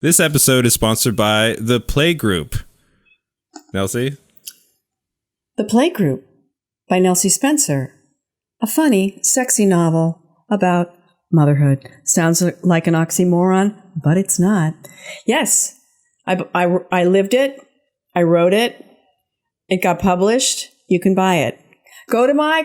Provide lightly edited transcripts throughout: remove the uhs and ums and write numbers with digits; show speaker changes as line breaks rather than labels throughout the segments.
This episode is sponsored by The Playgroup. Nelsie?
The Playgroup by Nelsie Spencer. A funny, sexy novel about motherhood. Sounds like an oxymoron, but it's not. Yes, I lived it. I wrote it. It got published. You can buy it. Go to my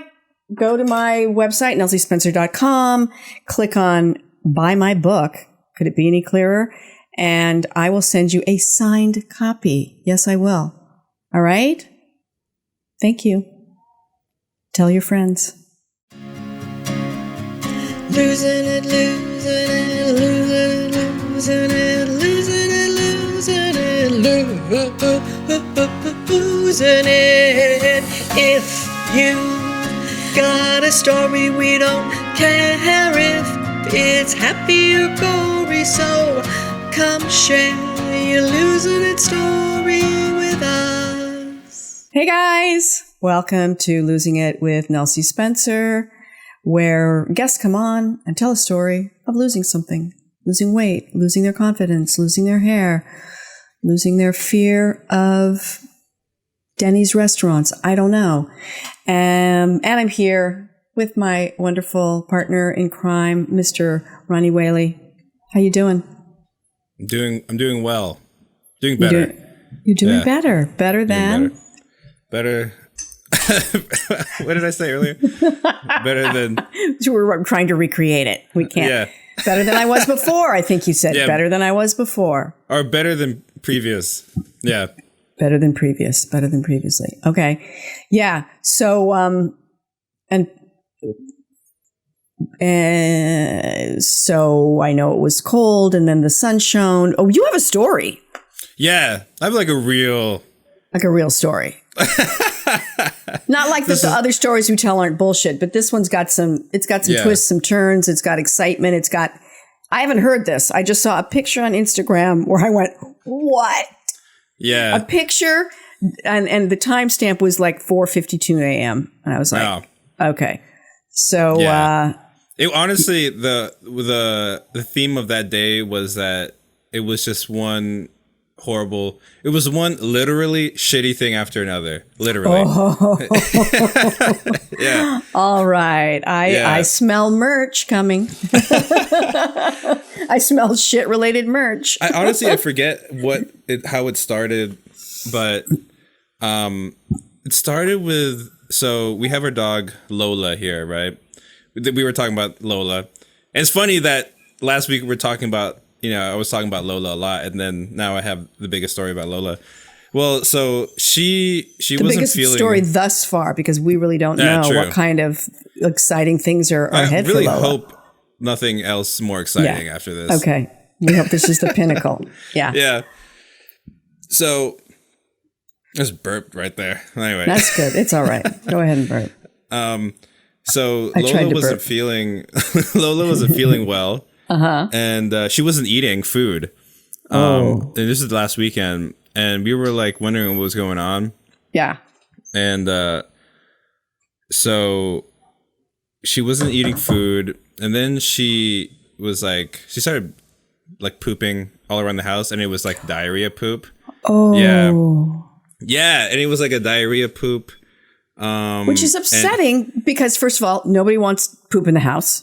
website, nelsiespencer.com. Click on Buy My Book. Could it be any clearer? And I will send you a signed copy. Yes, I will. All right? Thank you. Tell your friends.
Losing it, losing it, losing it, losing it, losing it, losing it. If you got a story, we don't care if it's happy or gory, so come share your losing it story with us.
Hey guys, welcome to Losing It with Nelsie Spencer, where guests come on and tell a story of losing something, losing weight, losing their confidence, losing their hair, losing their fear of Denny's restaurants. I don't know. And I'm here with my wonderful partner in crime, Mr. Ronnie Whaley. How you doing?
I'm doing well. Doing better.
You're doing better. Better than?
Better. What did I say earlier? Better than.
We're trying to recreate it. We can't.
Yeah.
Better than I was before, I think you said. Yeah. Better than I was before.
Or better than previous. Yeah.
Better than previous. Better than previously. Okay. Yeah. So, so I know it was cold and then the sun shone. Oh, you have a story.
Yeah. I have like a real
story. Not like the other stories we tell aren't bullshit, but this one's got some twists, some turns. It's got excitement. I haven't heard this. I just saw a picture on Instagram where I went, what?
Yeah.
A picture and the timestamp was like 4:52 a.m. And I was like, okay. So,
honestly, the theme of that day was that it was just one horrible. It was one literally shitty thing after another. Literally. Oh. Yeah.
All right. I smell merch coming. I smell shit related merch.
I forget how it started, but it started with, so we have our dog Lola here, right? We were talking about Lola. And it's funny that last week we were talking about, I was talking about Lola a lot, and then now I have the biggest story about Lola. Well, so she wasn't feeling... The biggest
story thus far, because we really don't know what kind of exciting things are ahead for Lola.
I really hope nothing else more exciting after this.
Okay. We hope this is the pinnacle. Yeah.
Yeah. So, just burped right there. Anyway.
That's good. It's all right. Go ahead and burp.
So Lola wasn't feeling well. Uh-huh. And she wasn't eating food. And this is the last weekend, and we were like wondering what was going on. Yeah. And so she wasn't eating food, and then she started like pooping all around the house, and it was like diarrhea poop. Oh. Yeah. Yeah, and it was like a diarrhea poop.
Which is upsetting because, first of all, nobody wants poop in the house.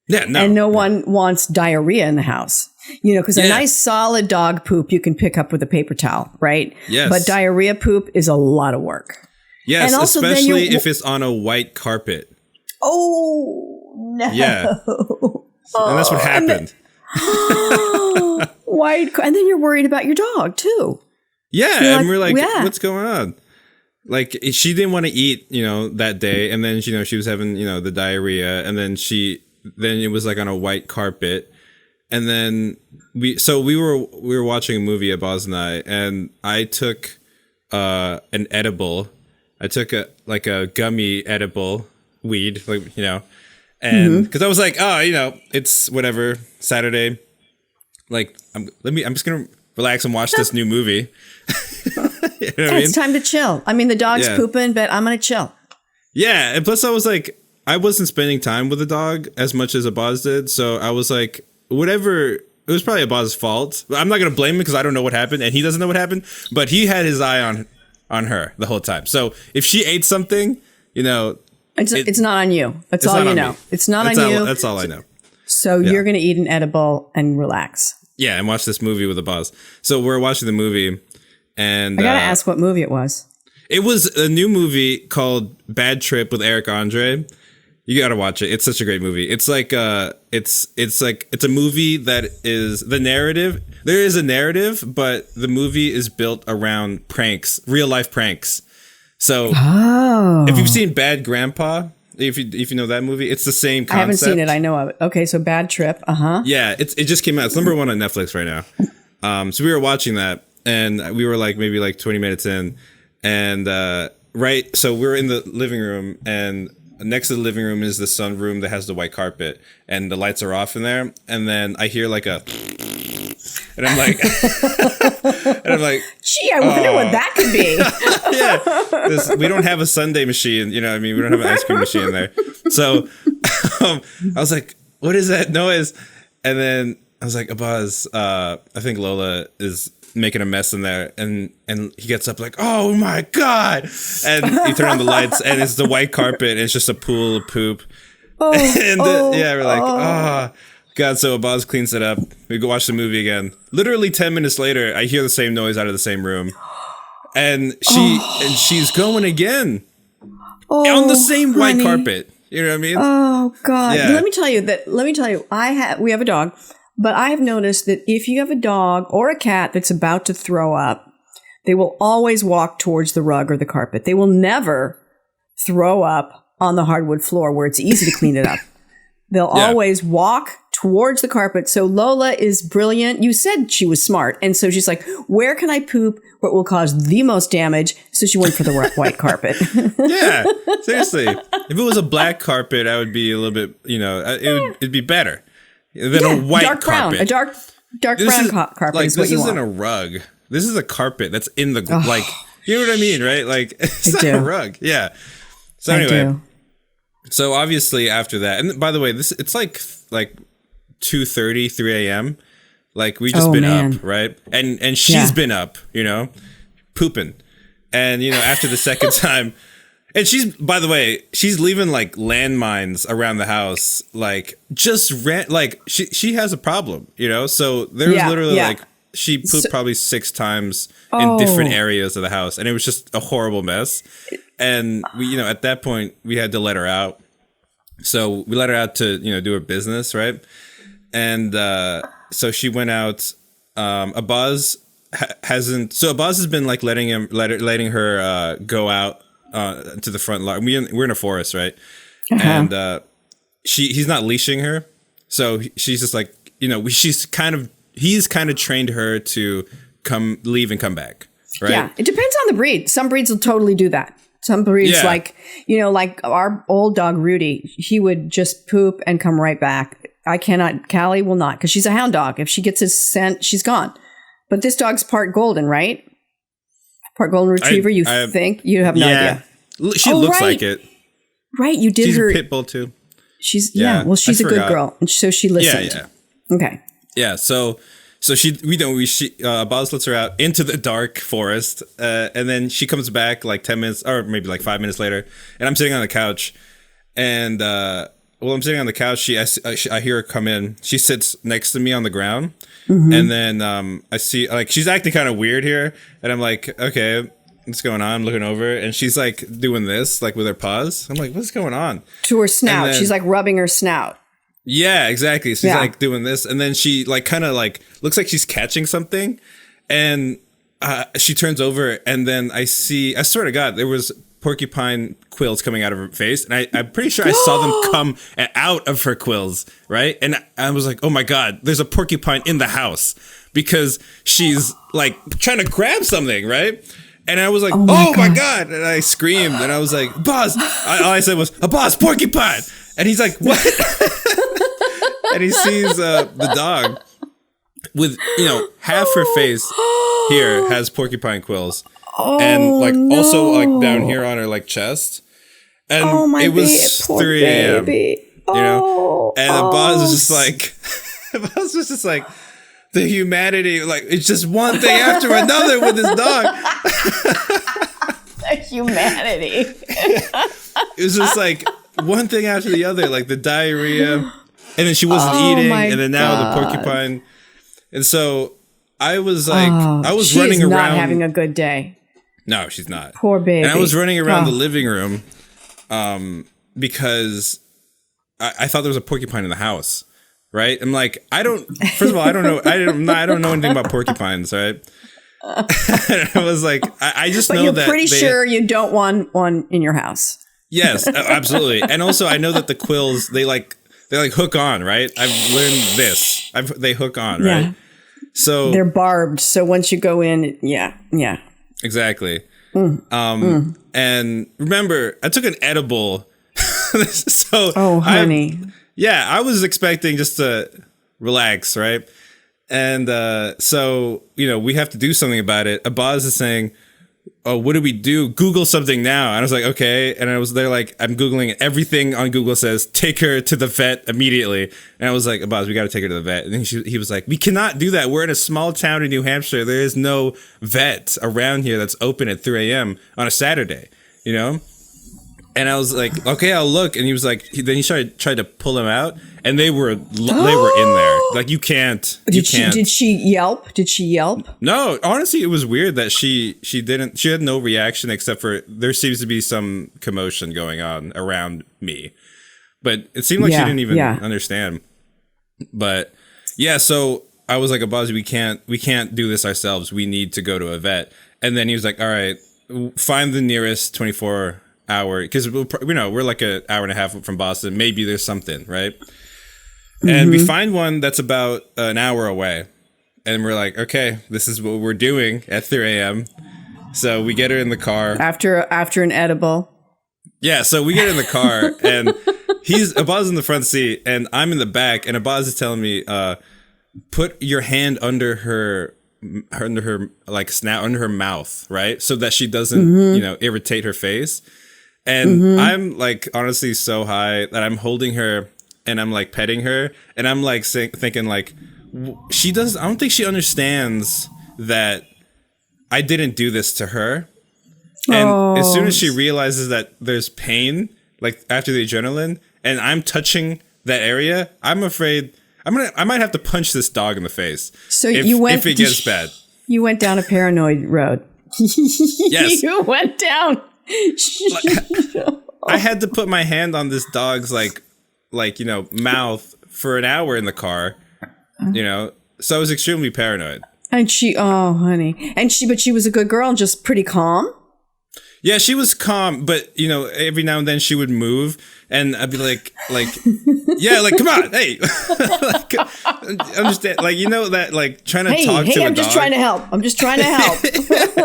Yeah, no.
And no one wants diarrhea in the house. Because a nice solid dog poop you can pick up with a paper towel, right? Yes. But diarrhea poop is a lot of work.
Yes, and also especially if it's on a white carpet.
Oh, no.
Yeah. And that's what happened.
And then you're worried about your dog, too.
Yeah, and we're like, what's going on? Like, she didn't want to eat, that day. And then, she was having, the diarrhea. And then then it was like on a white carpet. And then we were watching a movie, Boz and I took an edible. I took a gummy edible weed, and because I was like, it's whatever, Saturday. Like, I'm just going to relax and watch this new movie.
It's time to chill. I mean, the dog's pooping, but I'm going to chill.
Yeah. And plus I was like, I wasn't spending time with the dog as much as Abaz did. So I was like, whatever was probably Abaz's fault. I'm not gonna blame him because I don't know what happened and he doesn't know what happened. But he had his eye on her the whole time. So if she ate something, you know,
it's not on you. That's all you know. It's not on you.
That's all I know.
So you're gonna eat an edible and relax.
Yeah, and watch this movie with Abaz. So we're watching the movie, and
I gotta ask what movie it was.
It was a new movie called Bad Trip with Eric Andre. You gotta watch it. It's such a great movie. It's like it's a movie that is the narrative. There is a narrative, but the movie is built around pranks, real life pranks. So if you've seen Bad Grandpa, if you know that movie, it's the same concept.
I haven't seen it. I know of it. Okay, so Bad Trip.
Yeah, it just came out. It's number 1 on Netflix right now. So we were watching that, and we were maybe 20 minutes in, and so we're in the living room, and next to the living room is the sunroom that has the white carpet, and the lights are off in there, and then I hear and I'm like,
gee, I wonder what that could be.
Yeah, we don't have a sundae machine, you know what I mean? We don't have an ice cream machine in there. So I was like, what is that noise? And then I was like, Abaz, I think Lola is making a mess in there, and he gets up like, oh my god, and he turned on the lights, and it's the white carpet, and it's just a pool of poop. We're like, oh god. So Abaz cleans it up. We go watch the movie again. Literally 10 minutes later, I hear the same noise out of the same room, and she's going again on the same white carpet. You know what I mean?
Oh god. Yeah. Let me tell you, we have a dog. But I have noticed that if you have a dog or a cat that's about to throw up, they will always walk towards the rug or the carpet. They will never throw up on the hardwood floor where it's easy to clean it up. They'll always walk towards the carpet. So Lola is brilliant. You said she was smart. And so she's like, where can I poop where it will cause the most damage? So she went for the white carpet.
Yeah, seriously. If it was a black carpet, I would be a little bit, it'd be better. Than a white
dark
carpet.
Brown. A dark brown carpet is what you want.
This isn't a rug. This is a carpet that's in the, you know what I mean, right? Like, it's not a rug. Yeah. So anyway, so obviously after that, and by the way, it's like 2:30, 3 a.m. Like, we just been up, right? And she's been up, pooping. And, after the second time, and she's, by the way, she's leaving landmines around the house, she has a problem, so there was literally she pooped probably 6 times in different areas of the house, and it was just a horrible mess. And we, at that point, we had to let her out. So we let her out to, do her business, right? And so she went out. Abaz has been letting her go out to the front lawn. We're in a forest, right? And he's not leashing her, so she's just he's kind of trained her to leave and come back, right? Yeah, it depends on the breed. Some breeds will totally do that. Some breeds, like our old dog Rudy, he would just poop and come right back. I cannot. Callie will not, because she's a hound dog. If she gets his scent, she's gone. But this dog's part golden, right? Part golden retriever. You think you have no idea? She looks like it. Right, you did. She's a pit bull too. She's well, she's a good girl, and so she listened. Yeah. Okay. Yeah. So Buzz lets her out into the dark forest, and then she comes back 10 minutes or maybe 5 minutes later, and I'm sitting on the couch, and while I'm sitting on the couch, I hear her come in. She sits next to me on the ground, and then I see she's acting kind of weird here, and I'm like, okay, what's going on? I'm looking over, and she's doing this with her paws. I'm like, what's going on? To her snout. Then, she's rubbing her snout. Yeah, exactly. She's doing this, and then she kind of looks like she's catching something, and she turns over, and then I swear to God, there was porcupine quills coming out of her face, and I'm pretty sure I saw them come out of her quills, right? And I was like, oh my God, there's a porcupine in the house, because she's trying to grab something, right? And I was like, oh my God, and I screamed, and I was like, Boss, all I said was, a boss, porcupine, and he's like, what? And he sees the dog with, half her face here has porcupine quills. And also down here on her chest, and it was 3 a.m. And the boss was just the humanity, like it's just one thing after another with this dog.
The humanity.
It was just like one thing after the other, like the diarrhea, and then she wasn't eating, and then now the porcupine. And so I was like, I was running around.
Not having a good day.
No, she's not.
Poor baby.
And I was running around the living room because I thought there was a porcupine in the house, right? I'm like, first of all, I don't know. I don't know anything about porcupines, right? I was like, I just know that. You're
pretty sure you don't want one in your house.
Yes, absolutely. And also I know that the quills, they hook on, right? I've learned this. They hook on, right? So
they're barbed. So once you go in, yeah.
Exactly. And remember, I took an edible. So
honey.
I was expecting just to relax, right? And so, we have to do something about it. Abaz is saying, oh, what do we do? Google something now. And I was like, okay. And I was there like, I'm Googling it. Everything on Google says, take her to the vet immediately. And I was like, Abaz, we got to take her to the vet. And then he was like, we cannot do that. We're in a small town in New Hampshire. There is no vet around here that's open at 3 a.m. on a Saturday, And I was like, okay, I'll look. And he was like, then he tried to pull him out, and they were in there. Like, you can't. Did
she yelp? Did she yelp?
No, honestly, it was weird that she had no reaction except for there seems to be some commotion going on around me. But it seemed like she didn't even understand. But yeah, so I was like, Abazi, we can't do this ourselves. We need to go to a vet. And then he was like, all right, find the nearest 24 hour, because we're like an hour and a half from Boston. Maybe there's something, right? And we find one that's about an hour away, and we're like, okay, this is what we're doing at 3 a.m. So we get her in the car
after an edible.
Yeah, so we get in the car, and Abaz in the front seat, and I'm in the back, and Abaz is telling me, put your hand under her like snout, under her mouth, right, so that she doesn't irritate her face. And I'm like honestly so high that I'm holding her and I'm like petting her, and I'm like thinking like, I don't think she understands that I didn't do this to her. And as soon as she realizes that there's pain, like after the adrenaline, and I'm touching that area, I'm afraid I might have to punch this dog in the face. So if it gets bad.
You went down a paranoid road.
Yes.
You went down.
I had to put my hand on this dog's mouth for an hour in the car, so I was extremely paranoid. And
honey. But she was a good girl and just pretty calm.
Yeah, she was calm, but every now and then she would move, and I'd be like, yeah, like, come on, hey, understand, that, trying to talk to a dog.
I'm just trying to help.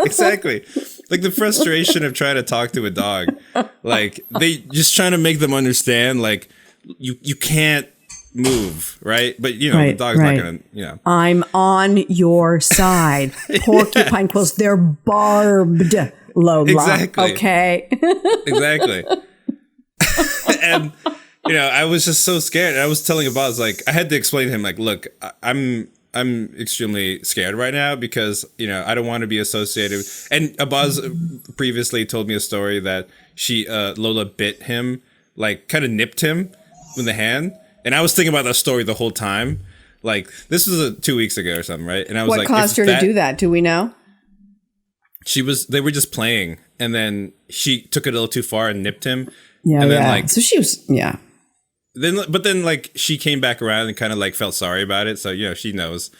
Exactly. Like the frustration of trying to talk to a dog, like they just trying to make them understand, like you can't move, right? But the dog's not gonna,
I'm on your side. Porcupine quills, they're barbed. Lola.
Exactly.
Okay.
Exactly. And I was just so scared. And I was telling Abaz, like, I had to explain to him, like, look, I'm extremely scared right now because I don't want to be associated. And Abaz previously told me a story that Lola bit him, like, kind of nipped him with the hand. And I was thinking about that story the whole time. Like, this was 2 weeks ago or something, right? And I was
what caused her to do that? Do we know?
They were just playing, and then she took it a little too far and nipped him.
Yeah,
and then,
so she was, yeah.
Then like she came back around and kind of like felt sorry about it. So, she knows.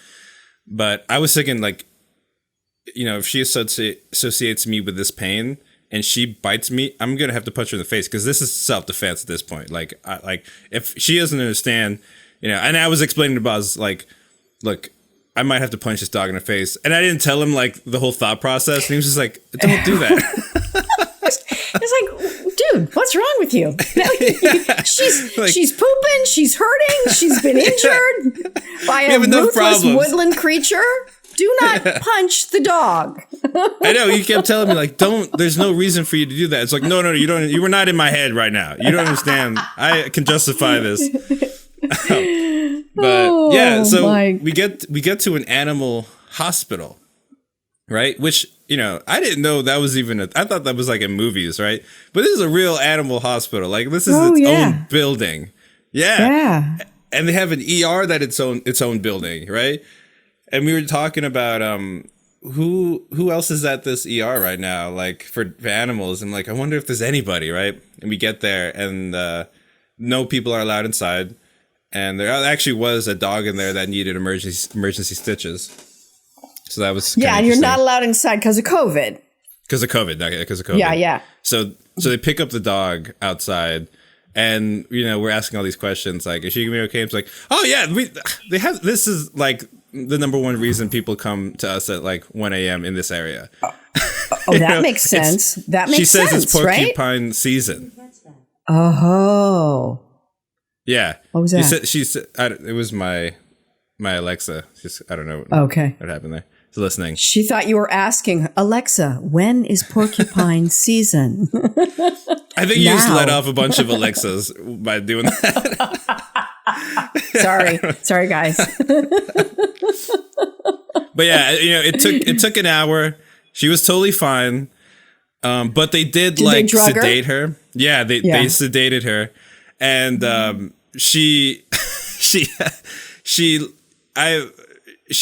But I was thinking like, if she associates me with this pain and she bites me, I'm going to have to punch her in the face because this is self-defense at this point. Like, if she doesn't understand, and I was explaining to Buzz, like, look, I might have to punch this dog in the face. And I didn't tell him like the whole thought process. And he was just like, don't do that.
It's like, dude, what's wrong with you? She's pooping. She's hurting. She's been injured by a ruthless woodland creature. Do not punch the dog.
I know. You kept telling me like, there's no reason for you to do that. It's like, no, you don't. You were not in my head right now. You don't understand. I can justify this. But yeah, so we get to an animal hospital, right? Which, you know, I didn't know that was even I thought that was like in movies, right? But this is a real animal hospital. Like this is its own building. Yeah. And they have an ER that its own building, right? And we were talking about who else is at this ER right now, like for animals. And like, I wonder if there's anybody, right? And we get there and no people are allowed inside. And there actually was a dog in there that needed emergency stitches. So that was
and you're not allowed inside because of COVID.
Because of COVID.
Yeah. So
they pick up the dog outside, and you know we're asking all these questions like, "Is she gonna be okay?" It's like, "Oh yeah, they have." This is like the number one reason people come to us at like 1 a.m. in this area.
That makes sense. That makes sense.
She says it's porcupine season.
Oh.
Yeah.
What was that?
She said it was my Alexa. I don't know.
Okay.
What happened there? She's listening.
She thought you were asking, Alexa, when is porcupine season?
I think you just let off a bunch of Alexas by doing that.
Sorry, guys.
But yeah, you know, it took an hour. She was totally fine. But they did like sedate her. Yeah, they sedated her. And she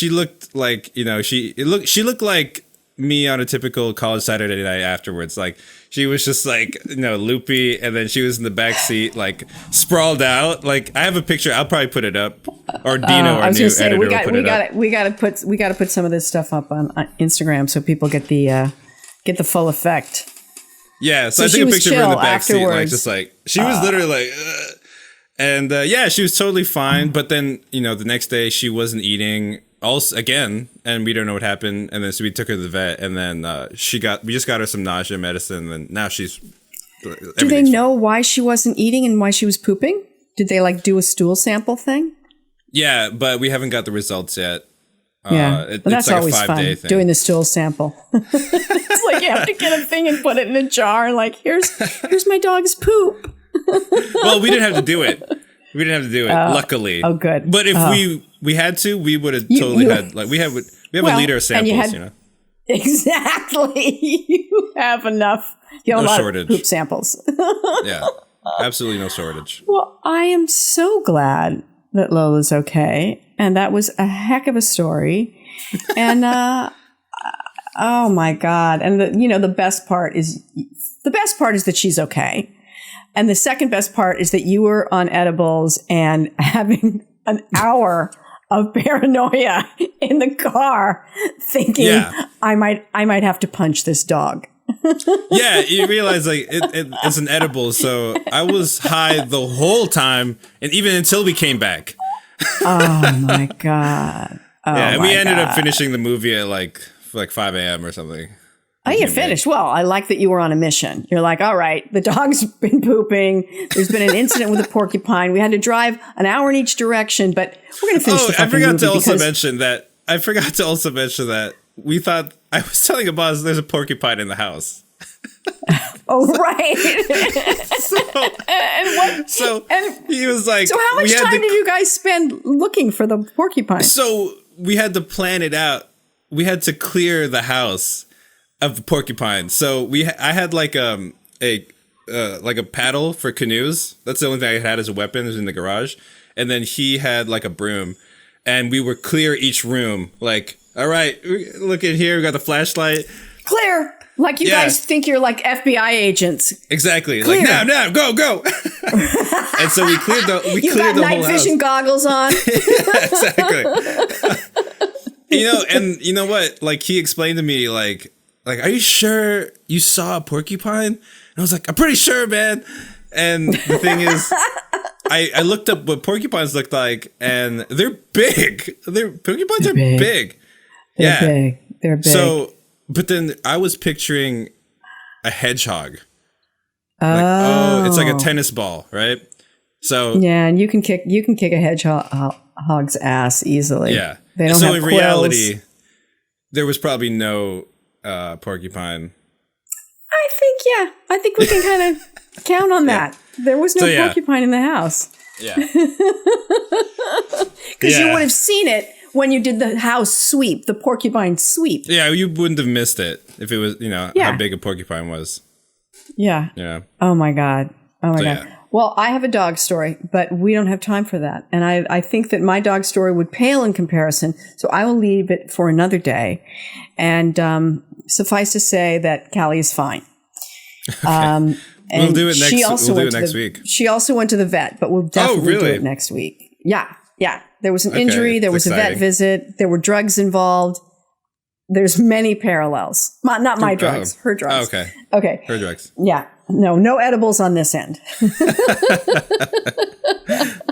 looked like, you know, she looked like me on a typical college Saturday night afterwards. Like she was just like, you know, loopy, and then she was in the back seat, like sprawled out. Like I have a picture. I'll probably put it up, or Dino, our new editor, will put it up.
We got to put some of this stuff up on Instagram so people get the full effect.
Yeah, so I took a picture of her in the back seat, like just like she was literally like, ugh. And yeah, she was totally fine. But then, you know, the next day she wasn't eating again, and we don't know what happened. And then so we took her to the vet, and then we just got her some nausea medicine, and now she's.
Do they know why she wasn't eating and why she was pooping? Did they like do a stool sample thing?
Yeah, but we haven't got the results yet.
Yeah, that's like always fun, doing the stool sample. It's like you have to get a thing and put it in a jar. Like here's my dog's poop.
Well, we didn't have to do it. Luckily.
Oh, good.
But if we had to, we would have totally had like we have a liter of samples. You know.
Exactly. You have enough. You have a lot of poop samples.
Yeah, absolutely no shortage.
Well, I am so glad that Lola's okay, and that was a heck of a story. And oh my God! And the best part is that she's okay. And the second best part is that you were on edibles and having an hour of paranoia in the car, thinking I might have to punch this dog.
Yeah, you realize like it's an edible, so I was high the whole time, and even until we came back.
Oh my God!
And we ended up finishing the movie at like 5 a.m. or something.
Oh, you finished. Well, I like that you were on a mission. You're like, all right, the dog's been pooping. There's been an incident with a porcupine. We had to drive an hour in each direction, but we're going to finish the fucking movie.
I forgot to also mention that we thought, I was telling a boss there's a porcupine in the house.
Oh, right.
And he was like,
so how much time did you guys spend looking for the porcupine?
So we had to plan it out. We had to clear the house of the porcupine. So I had like a paddle for canoes. That's the only thing I had as a weapon, was in the garage. And then he had like a broom, and we would clear each room. Like, all right, look in here. We got the flashlight.
Clear. Like you guys think you're like FBI agents.
Exactly. Clear. Like now, go. And so we cleared the whole house. You got
night vision goggles on.
Yeah, exactly. And you know what? Like he explained to me like, are you sure you saw a porcupine? And I was like, I'm pretty sure, man. And the thing is, I looked up what porcupines looked like, and they're big. Porcupines are big.
They're big.
So, but then I was picturing a hedgehog. It's like a tennis ball, right? So
yeah, and you can kick a hedgehog's ass easily.
Yeah.
They don't have
in
quills.
Reality, there was probably no porcupine.
I think we can kind of count on that. There was no porcupine in the house.
Yeah.
Because you would have seen it when you did the house sweep, the porcupine sweep.
Yeah, you wouldn't have missed it if it was, how big a porcupine was.
Yeah.
Yeah.
Oh my God. God. Yeah. Well, I have a dog story, but we don't have time for that. And I think that my dog story would pale in comparison. So I will leave it for another day. And suffice to say that Callie is fine.
Okay. We'll do it next week.
She also went to the vet, but we'll definitely do it next week. Yeah. There was an injury. There was exciting. A vet visit. There were drugs involved. There's many parallels. Not my drugs, her drugs.
Oh, okay.
Okay.
Her drugs.
Yeah. No edibles on this end.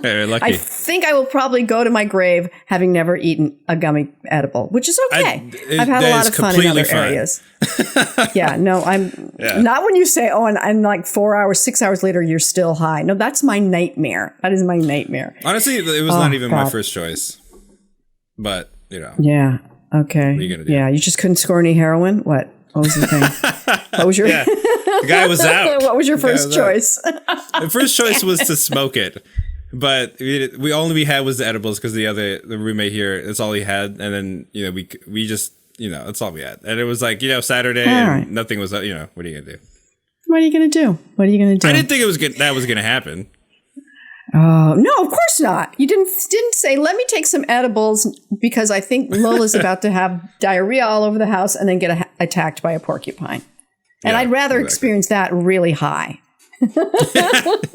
Hey, lucky.
I think I will probably go to my grave having never eaten a gummy edible, which is okay. I've had a lot of fun in other areas. Yeah, no, I'm not when you say, and I'm like 6 hours later, you're still high. No, that's my nightmare. That is my nightmare.
Honestly, it was not even my first choice. But,
Yeah. Okay.
What are you going to do?
Yeah, you just couldn't score any heroin? What was the thing? What was your...
The guy was out.
What was your first choice?
The first choice was to smoke it. But all we had was the edibles because the roommate here, that's all he had. And then, we just, that's all we had. And it was like, Saturday and nothing was, what are you going to do?
What are you going to do? I
didn't think that was going to happen.
Oh, no, of course not. You didn't say, let me take some edibles because I think Lola's about to have diarrhea all over the house and then get attacked by a porcupine. And I'd rather experience that really high.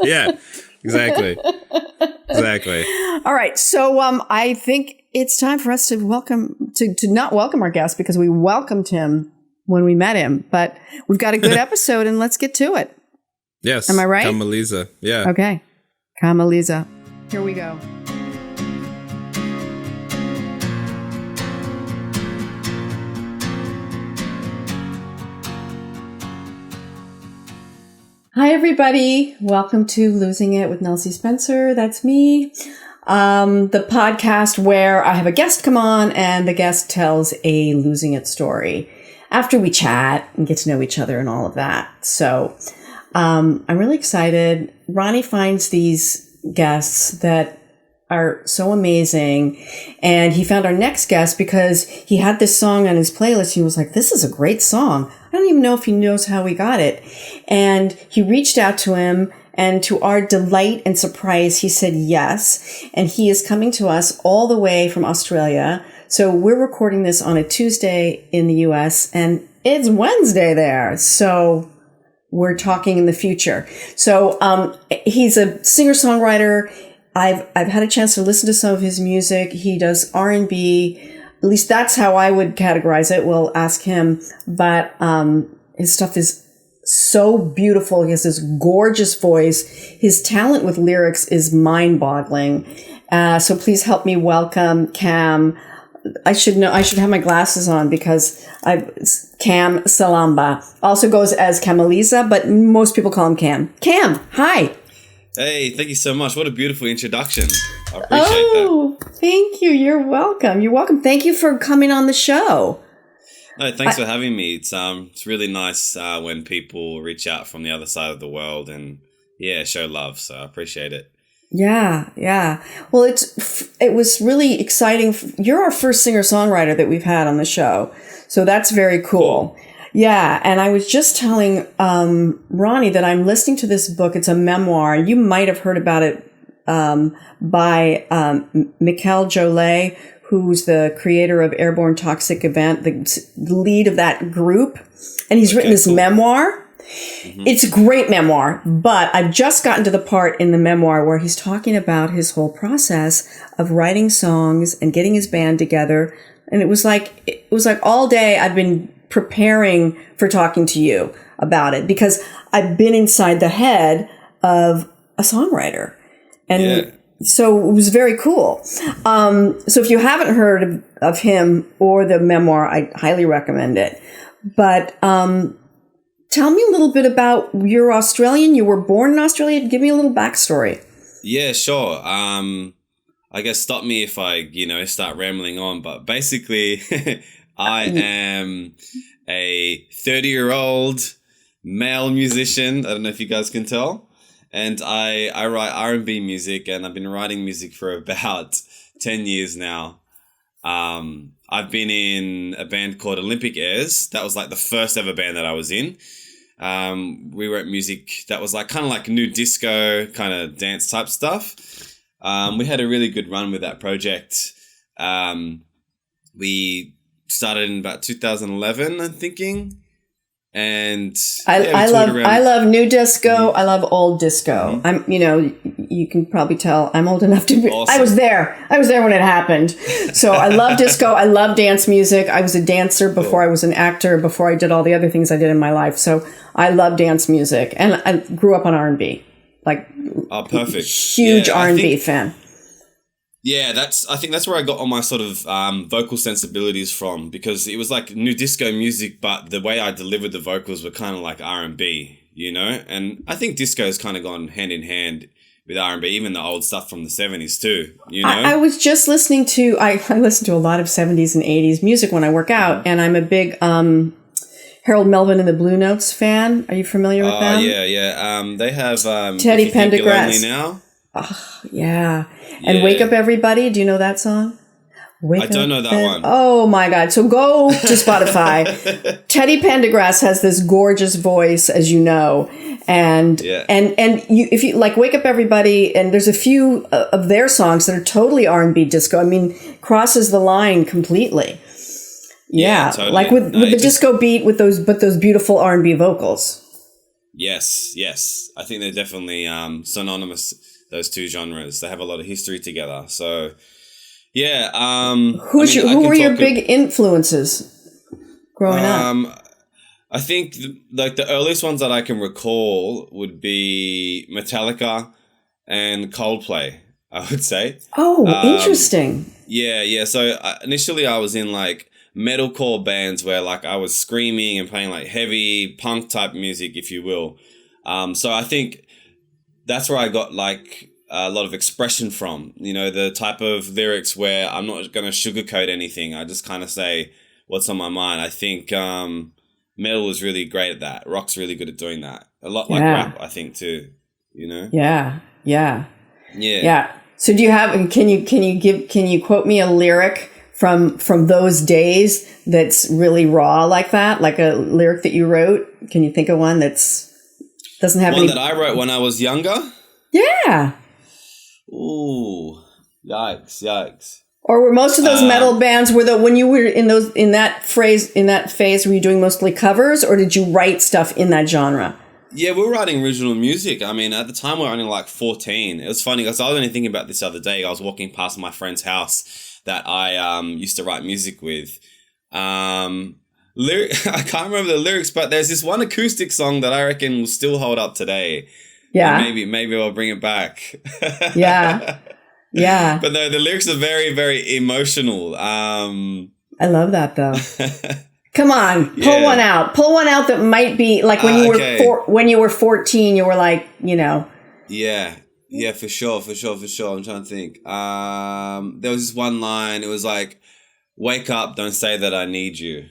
Yeah, exactly.
All right. So I think it's time for us to not welcome our guest because we welcomed him when we met him. But we've got a good episode and let's get to it.
Yes.
Am I right?
Kamaliza. Yeah.
Okay. Kamaliza. Here we go. Hi, everybody. Welcome to Losing It with Nelsie Spencer. That's me. The podcast where I have a guest come on and the guest tells a losing it story after we chat and get to know each other and all of that. So I'm really excited. Ronnie finds these guests that are so amazing. And he found our next guest because he had this song on his playlist. He was like, this is a great song. I don't even know if he knows how we got it. And he reached out to him, and to our delight and surprise, he said yes. And he is coming to us all the way from Australia. So we're recording this on a Tuesday in the US, and it's Wednesday there. So we're talking in the future. So he's a singer-songwriter. I've had a chance to listen to some of his music. He does R&B. At least that's how I would categorize it. We'll ask him. But his stuff is so beautiful. He has this gorgeous voice. His talent with lyrics is mind-boggling. So please help me welcome Cam. I should have my glasses on because Cam Salamba also goes as Kamaliza, but most people call him Cam. Cam, hi.
Hey, thank you so much. What a beautiful introduction. I appreciate that.
Thank you. You're welcome. You're welcome. Thank you for coming on the show.
No, thanks for having me. It's really nice when people reach out from the other side of the world and show love. So I appreciate it.
Yeah. Well, it was really exciting. You're our first singer-songwriter that we've had on the show. So that's very cool. Yeah. And I was just telling Ronnie that I'm listening to this book. It's a memoir. You might have heard about it by Michael Jolet, who's the creator of Airborne Toxic Event, the lead of that group. And he's written this memoir. Mm-hmm. It's a great memoir, but I've just gotten to the part in the memoir where he's talking about his whole process of writing songs and getting his band together. And it was like all day I've been preparing for talking to you about it because I've been inside the head of a songwriter. And so it was very cool. So if you haven't heard of him or the memoir, I highly recommend it. But tell me a little bit about, you're Australian, you were born in Australia. Give me a little backstory.
Yeah, sure. I guess stop me if I, start rambling on. But basically, I am a 30-year-old male musician. I don't know if you guys can tell. and I write R&B music, and I've been writing music for about 10 years now. I've been in a band called Olympic Airs. That was like the first ever band that I was in. We wrote music that was like kind of like new disco, kind of dance type stuff. We had a really good run with that project. We started in about 2011, I'm thinking. And
I love new disco. I love old disco. I'm, you can probably tell I'm old enough to be. Awesome. I was there when it happened. So I love disco. I love dance music. I was a dancer before I was an actor. Before I did all the other things I did in my life. So I love dance music, and I grew up on R&B. Like,
perfect.
Huge R&B fan.
Yeah, I think that's where I got all my sort of vocal sensibilities from, because it was like new disco music, but the way I delivered the vocals were kind of like R&B, And I think disco has kind of gone hand in hand with R&B, even the old stuff from the 70s too,
I was just listening to, I listen to a lot of 70s and 80s music when I work out, and I'm a big Harold Melvin and the Blue Notes fan. Are you familiar with them?
Yeah. They have
Teddy Pendergrass.
Now.
Oh, yeah. And Wake Up Everybody. Do you know that song?
I don't know that one.
Oh my God. So go to Spotify. Teddy Pendergrass has this gorgeous voice, as you know. And if you like Wake Up Everybody, and there's a few of their songs that are totally R&B disco. I mean, crosses the line completely. Yeah. Totally. Like with the disco beat with those beautiful R&B vocals.
Yes. I think they're definitely synonymous. Those two genres, they have a lot of history together. So, yeah.
Who were your big influences growing up?
I think the earliest ones that I can recall would be Metallica and Coldplay, I would say.
Oh, interesting.
Yeah. So initially I was in like metalcore bands where like I was screaming and playing like heavy punk type music, if you will. So I think that's where I got like a lot of expression from, the type of lyrics where I'm not going to sugarcoat anything. I just kind of say what's on my mind. I think metal is really great at that. Rock's really good at doing that. A lot like rap, I think, too,
Yeah. So do you have, can you quote me a lyric from those days that's really raw like that? Like a lyric that you wrote? Can you think of one doesn't have
one that I wrote when I was younger?
Yeah.
Ooh, yikes.
Or were most of those metal bands when you were in that phase, were you doing mostly covers, or did you write stuff in that genre?
Yeah, we were writing original music. I mean, at the time we were only like 14. It was funny because I was only thinking about this the other day. I was walking past my friend's house that I used to write music with. I can't remember the lyrics, but there's this one acoustic song that I reckon will still hold up today. Yeah. And maybe I'll bring it back.
Yeah.
But no, the lyrics are very, very emotional.
I love that though. Come on, pull one out. Pull one out that might be like when you were when you were 14, you were like,
Yeah, for sure. I'm trying to think. There was this one line. It was like, "Wake up, don't say that I need you."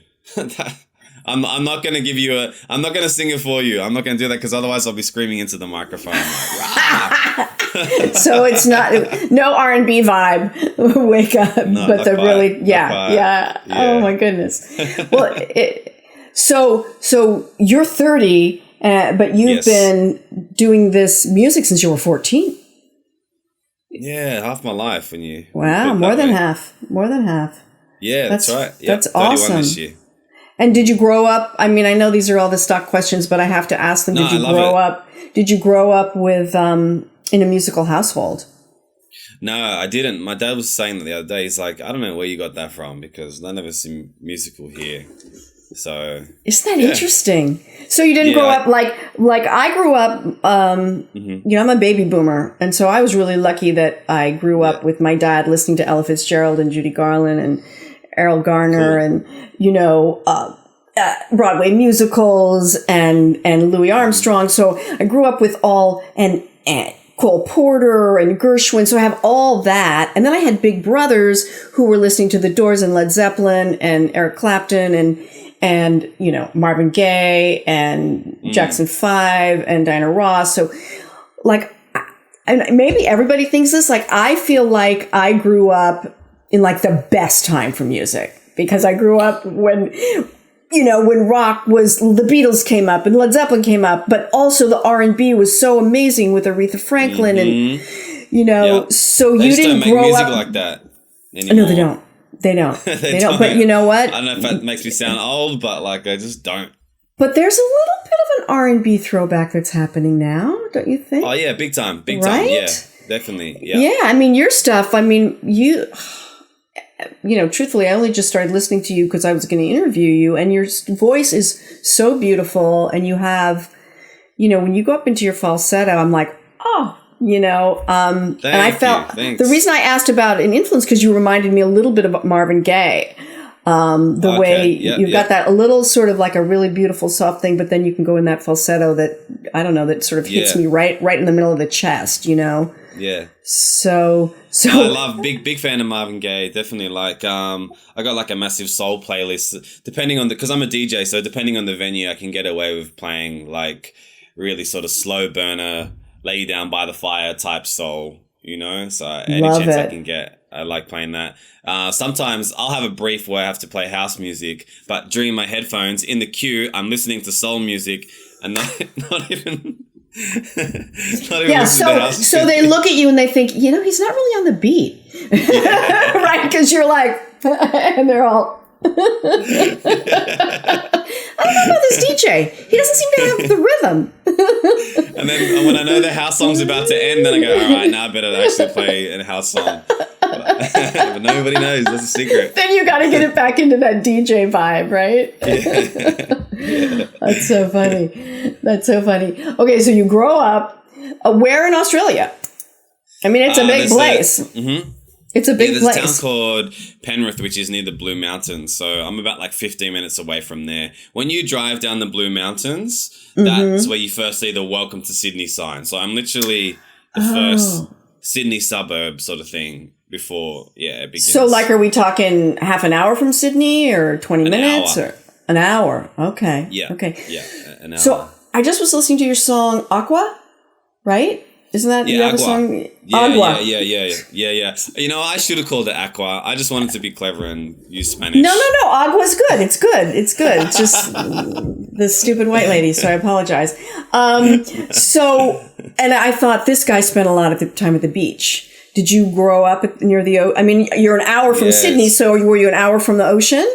I'm not gonna give you I'm not gonna sing it for you. I'm not gonna do that because otherwise I'll be screaming into the microphone. Like,
so it's no R&B vibe. Wake up, no, but the really yeah. Oh my goodness. Well, so you're 30, but you've been doing this music since you were 14.
Yeah, half my life when you.
Wow, more than half.
Yeah, that's right. Yep,
that's awesome.
This year.
And did you grow up? I mean, I know these are all the stock questions, but I have to ask them. Did you grow up with in a musical household?
No, I didn't. My dad was saying that the other day. He's like, I don't know where you got that from because none of us are musical here. So
isn't that interesting? So you didn't grow up like I grew up. I'm a baby boomer, and so I was really lucky that I grew up with my dad listening to Ella Fitzgerald and Judy Garland and Errol Garner and Broadway musicals and Louis Armstrong. So I grew up with all and Cole Porter and Gershwin. So I have all that. And then I had big brothers who were listening to The Doors and Led Zeppelin and Eric Clapton and Marvin Gaye and Jackson 5 and Diana Ross. So like, and maybe everybody thinks this, like, I feel like I grew up in like the best time for music because I grew up when, you know, when rock was, the Beatles came up and Led Zeppelin came up, but also the R&B was so amazing with Aretha Franklin and, you know, so
they
you
just
didn't
don't make
grow
music
up
like that anymore.
No, they don't. They don't. They don't. But you know what?
I don't know if that makes me sound old, but like I just don't.
But there's a little bit of an R&B throwback that's happening now, don't you think?
Oh yeah, big time,
right?
Yeah, definitely. Yeah.
Yeah, I mean your stuff. I mean you know, truthfully, I only just started listening to you because I was going to interview you, and your voice is so beautiful, and you have, you know, when you go up into your falsetto, I'm like, oh. You know, and I felt the reason I asked about an influence because you reminded me a little bit of Marvin Gaye. The way you've got that a little sort of like a really beautiful soft thing, but then you can go in that falsetto that I don't know that sort of hits me right in the middle of the chest. You know.
Yeah.
So
I love big fan of Marvin Gaye. Definitely like I got like a massive soul playlist depending on because I'm a DJ, so depending on the venue, I can get away with playing like really sort of slow burner. Lay you down by the fire type soul, you know? So any chance I can get, I like playing that. Sometimes I'll have a brief where I have to play house music, but during my headphones in the queue, I'm listening to soul music and not even
yeah, so they look at you and they think, you know, he's not really on the beat. Yeah. Right? Because you're like, and they're all I don't know about this DJ. He doesn't seem to have the rhythm.
And then when I know the house song's about to end, then I go, all right, now I better actually play a house song. But nobody knows. That's a secret.
Then you got to get it back into that DJ vibe, right? Yeah. That's so funny. That's so funny. Okay, so you grow up. Where in Australia? I mean, it's a big place. It's a big place.
There's a town called Penrith, which is near the Blue Mountains. So I'm about like 15 minutes away from there. When you drive down the Blue Mountains, that's where you first see the Welcome to Sydney sign. So I'm literally the first Sydney suburb sort of thing before, it begins.
So like, are we talking half an hour from Sydney or 20 minutes? Or an hour? Okay.
Yeah.
Okay.
Yeah, an hour.
So I just was listening to your song Aqua, right? Isn't that the other song? Agua.
Yeah. You know, I should have called it Aqua. I just wanted to be clever and use Spanish.
No. Agua's good. It's good. It's just the stupid white lady, so I apologize. So, and I thought this guy spent a lot of the time at the beach. Did you grow up near the ocean? I mean, you're an hour from Sydney, so were you an hour from the ocean?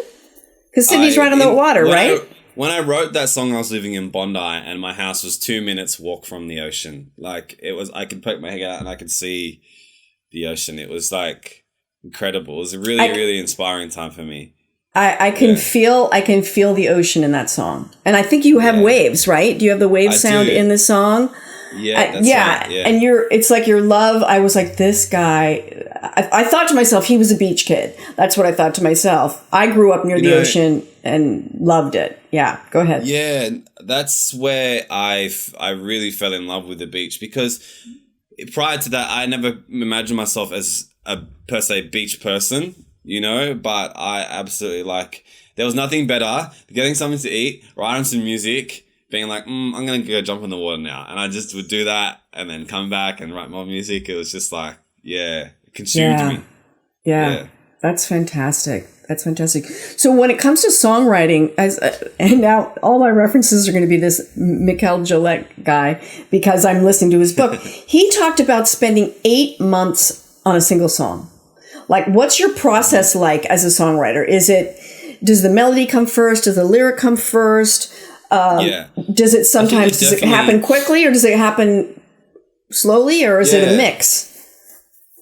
Because Sydney's right on the water, right?
When I wrote that song, I was living in Bondi, and my house was 2 minutes walk from the ocean. Like it was, I could poke my head out and I could see the ocean. It was like incredible. It was a really inspiring time for me.
I can feel the ocean in that song, and I think you have waves, right? Do you have the wave sound in the song?
Yeah, that's right. Yeah.
And it's like your love. I was like, this guy. I thought to myself, he was a beach kid. That's what I thought to myself. I grew up near the ocean and loved it. Yeah, go ahead.
Yeah, that's where I really fell in love with the beach because prior to that, I never imagined myself as a per se beach person, you know. But I absolutely there was nothing better than getting something to eat, writing some music. Being like, I'm going to go jump in the water now. And I just would do that and then come back and write more music. It was just like, it consumed me.
Yeah. That's fantastic. That's fantastic. So when it comes to songwriting, and now all my references are going to be this Mikel Gillette guy because I'm listening to his book. He talked about spending 8 months on a single song. Like, what's your process like as a songwriter? Does the melody come first? Does the lyric come first? Does it sometimes does it happen quickly or does it happen slowly or is it a mix?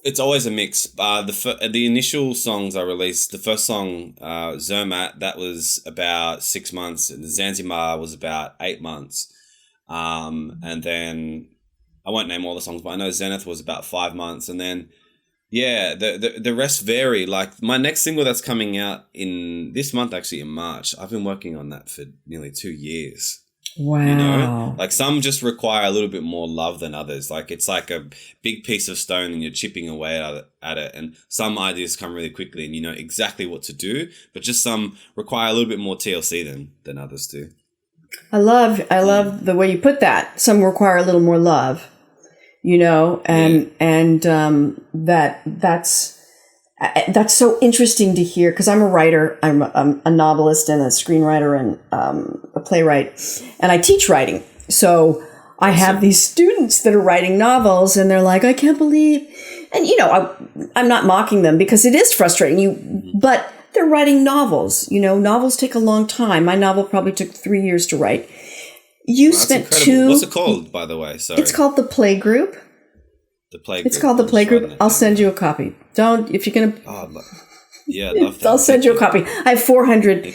It's always a mix. The initial songs I released, the first song, Zermatt, that was about 6 months. And Zanzibar was about 8 months. And then I won't name all the songs, but I know Zenith was about 5 months. And then, the rest vary. Like my next single that's coming out in this month, actually in March, I've been working on that for nearly 2 years.
Wow.
You know, like some just require a little bit more love than others. Like it's like a big piece of stone and you're chipping away at it. And some ideas come really quickly and you know exactly what to do, but just some require a little bit more TLC than others do.
I love the way you put that. Some require a little more love. that's so interesting to hear, because I'm a writer. I'm a novelist and a screenwriter and a playwright, and I teach writing. So I have these students that are writing novels, and they're like, I can't believe, and I'm not mocking them, because it is frustrating. But they're writing novels. Novels take a long time. My novel probably took 3 years to write. You spent
incredible.
2.
What's it called, by the way? Sorry.
It's called The Play Group.
The Play Group.
It's called The Play Group. I'll send you a copy. If you're going to...
Oh, yeah, I'd love that.
I'll send you a copy. I have 400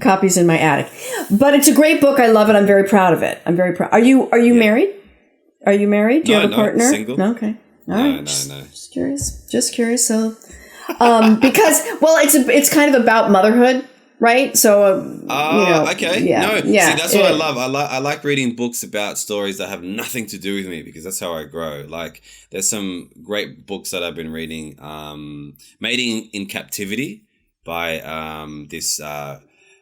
copies in my attic. But it's a great book. I love it. I'm very proud of it. I'm very proud. Are you married? Are you married? Do you have a partner?
Single.
No, okay. All right.
No.
Just curious. So, because, well, it's kind of about motherhood. Right? So,
okay.
Yeah.
See, that's what I love. I like reading books about stories that have nothing to do with me, because that's how I grow. Like, there's some great books that I've been reading. Mating in Captivity by this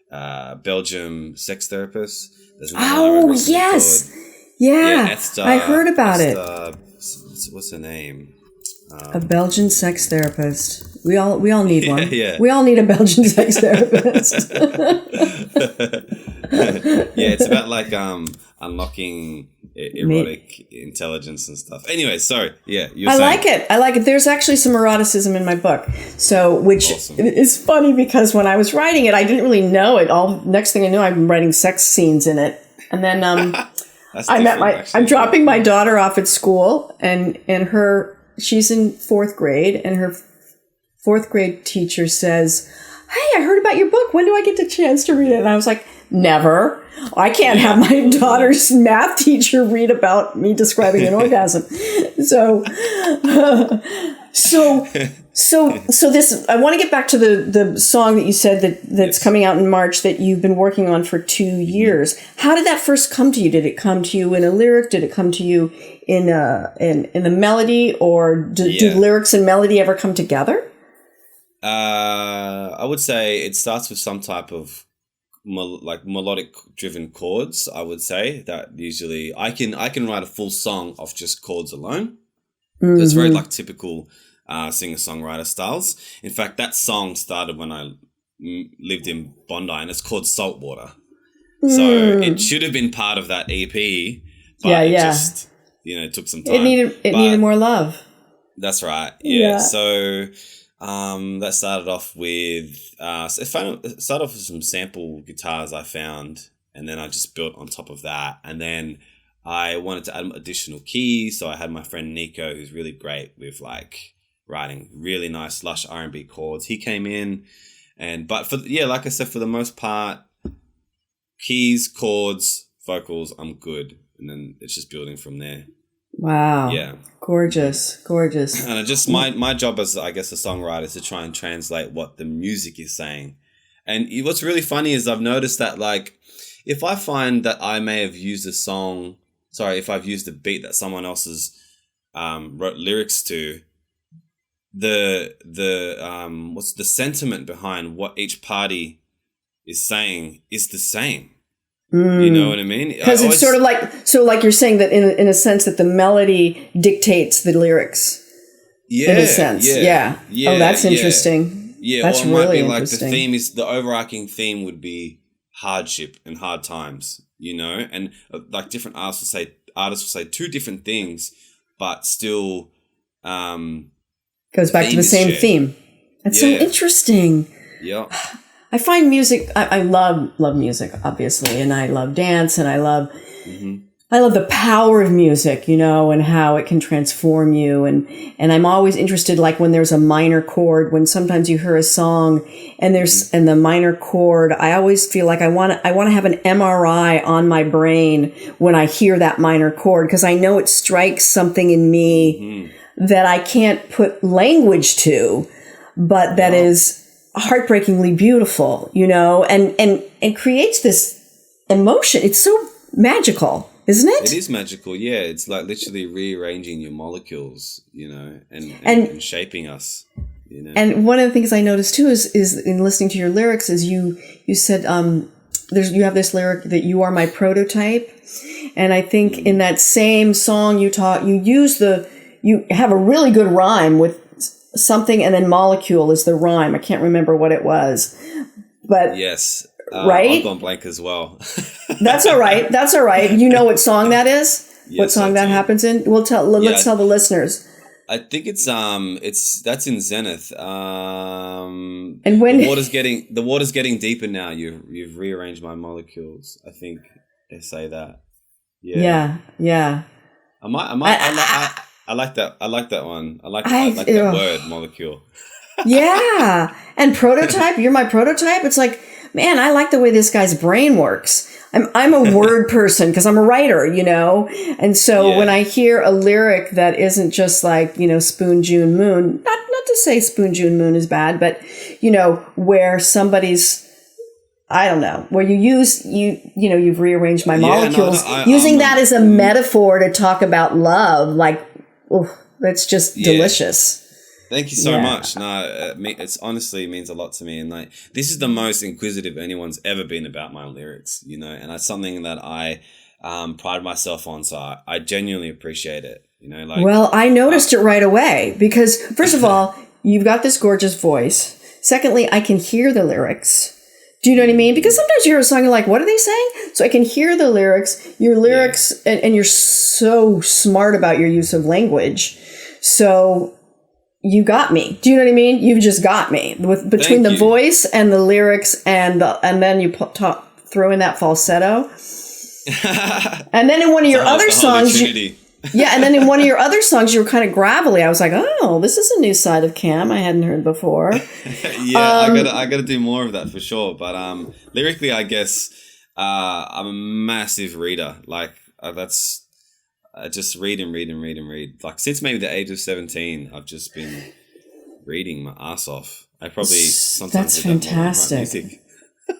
Belgium sex therapist.
Oh, yes. Yeah.
Esther,
I heard about it.
What's her name?
A Belgian sex therapist. We all need one.
Yeah.
We all need a Belgian sex therapist.
It's about like unlocking erotic intelligence and stuff. Anyway, sorry. Yeah,
I like it. There's actually some eroticism in my book. So, which is funny, because when I was writing it, I didn't really know it. Next thing I knew, I'm writing sex scenes in it. And then I'm dropping my daughter off at school, and she's in 4th grade, and her 4th grade teacher says, hey, I heard about your book. When do I get the chance to read it? And I was like, never. I can't have my daughter's math teacher read about me describing an orgasm. So this, I want to get back to the song that you said that's coming out in March, that you've been working on for 2 years. How did that first come to you? Did it come to you in a lyric? Did it come to you in a melody, or do lyrics and melody ever come together?
I would say it starts with some type of melodic driven chords. I would say that usually I can write a full song off just chords alone. Mm-hmm. So it's very like typical singer-songwriter styles. In fact, that song started when I lived in Bondi, and it's called Saltwater. So it should have been part of that EP, but it just it took some time.
It needed more love.
That's right. Yeah. So that started off with it started off with some sample guitars I found, and then I just built on top of that. And then I wanted to add additional keys, so I had my friend Nico, who's really great with like writing really nice lush R&B chords. He came in, but like I said, for the most part, keys, chords, vocals, I'm good, and then it's just building from there.
Wow.
Yeah.
Gorgeous. And
it just my job as, I guess, a songwriter is to try and translate what the music is saying. And what's really funny is I've noticed that, like, if I find that I may have used if I've used a beat that someone else has wrote lyrics to, the what's the sentiment behind what each party is saying is the same. You know what I mean?
Because it's sort of like you're saying that in a sense that the melody dictates the lyrics.
Yeah.
In a sense. Yeah. Oh, that's interesting.
Yeah.
That's
or it might
really
be like
interesting.
the overarching theme would be hardship and hard times, and like different artists will say 2 different things, but still
goes back to the same theme. That's so interesting.
Yeah.
I find music, I love music, obviously, and I love dance, and I love the power of music, and how it can transform you. And I'm always interested, like when there's a minor chord, when sometimes you hear a song and and the minor chord, I always feel like I want to have an MRI on my brain when I hear that minor chord, because I know it strikes something in me that I can't put language to, but that is heartbreakingly beautiful, and creates this emotion. It's so magical, isn't it?
It is magical, yeah. It's like literally rearranging your molecules, and shaping us,
And one of the things I noticed too is in listening to your lyrics is you said you have this lyric that you are my prototype, And I think in that same song you have a really good rhyme with something, and then molecule is the rhyme. I can't remember what it was, but
yes,
right.
I've gone blank as well.
That's all right. That's all right. You know what song that is?
Yes,
what song that happens in? Let's tell the listeners.
I think it's that's in Zenith.
And when
the water's getting deeper now. You've rearranged my molecules. I think they say that. Yeah. I like that. I like that one. I like that word, molecule.
Yeah. And prototype, you're my prototype. It's like, man, I like the way this guy's brain works. I'm a word person because I'm a writer, And so when I hear a lyric that isn't just like, Spoon, June, Moon, not to say Spoon, June, Moon is bad, but, where somebody's, I don't know, where you've rearranged my molecules, using that as a metaphor to talk about love, like, that's just delicious.
Thank you so much. No, it's honestly means a lot to me. And like, this is the most inquisitive anyone's ever been about my lyrics, and that's something that I pride myself on. So I genuinely appreciate it, Well,
I noticed it right away because first of all, you've got this gorgeous voice. Secondly, I can hear the lyrics. Do you know what I mean? Because sometimes you hear a song, you're like, what are they saying? So I can hear the lyrics, your lyrics, and you're so smart about your use of language. So you got me. Do you know what I mean? You've just got me between the voice and the lyrics and then you throw in that falsetto. And then in one of your other songs, and then in one of your other songs, you were kind of gravelly. I was like, oh, this is a new side of Cam I hadn't heard before.
I gotta do more of that for sure. But lyrically, I guess I'm a massive reader. Like I just read and read and read and read. Like since maybe the age of 17, I've just been reading my ass off. I probably sometimes
that's fantastic.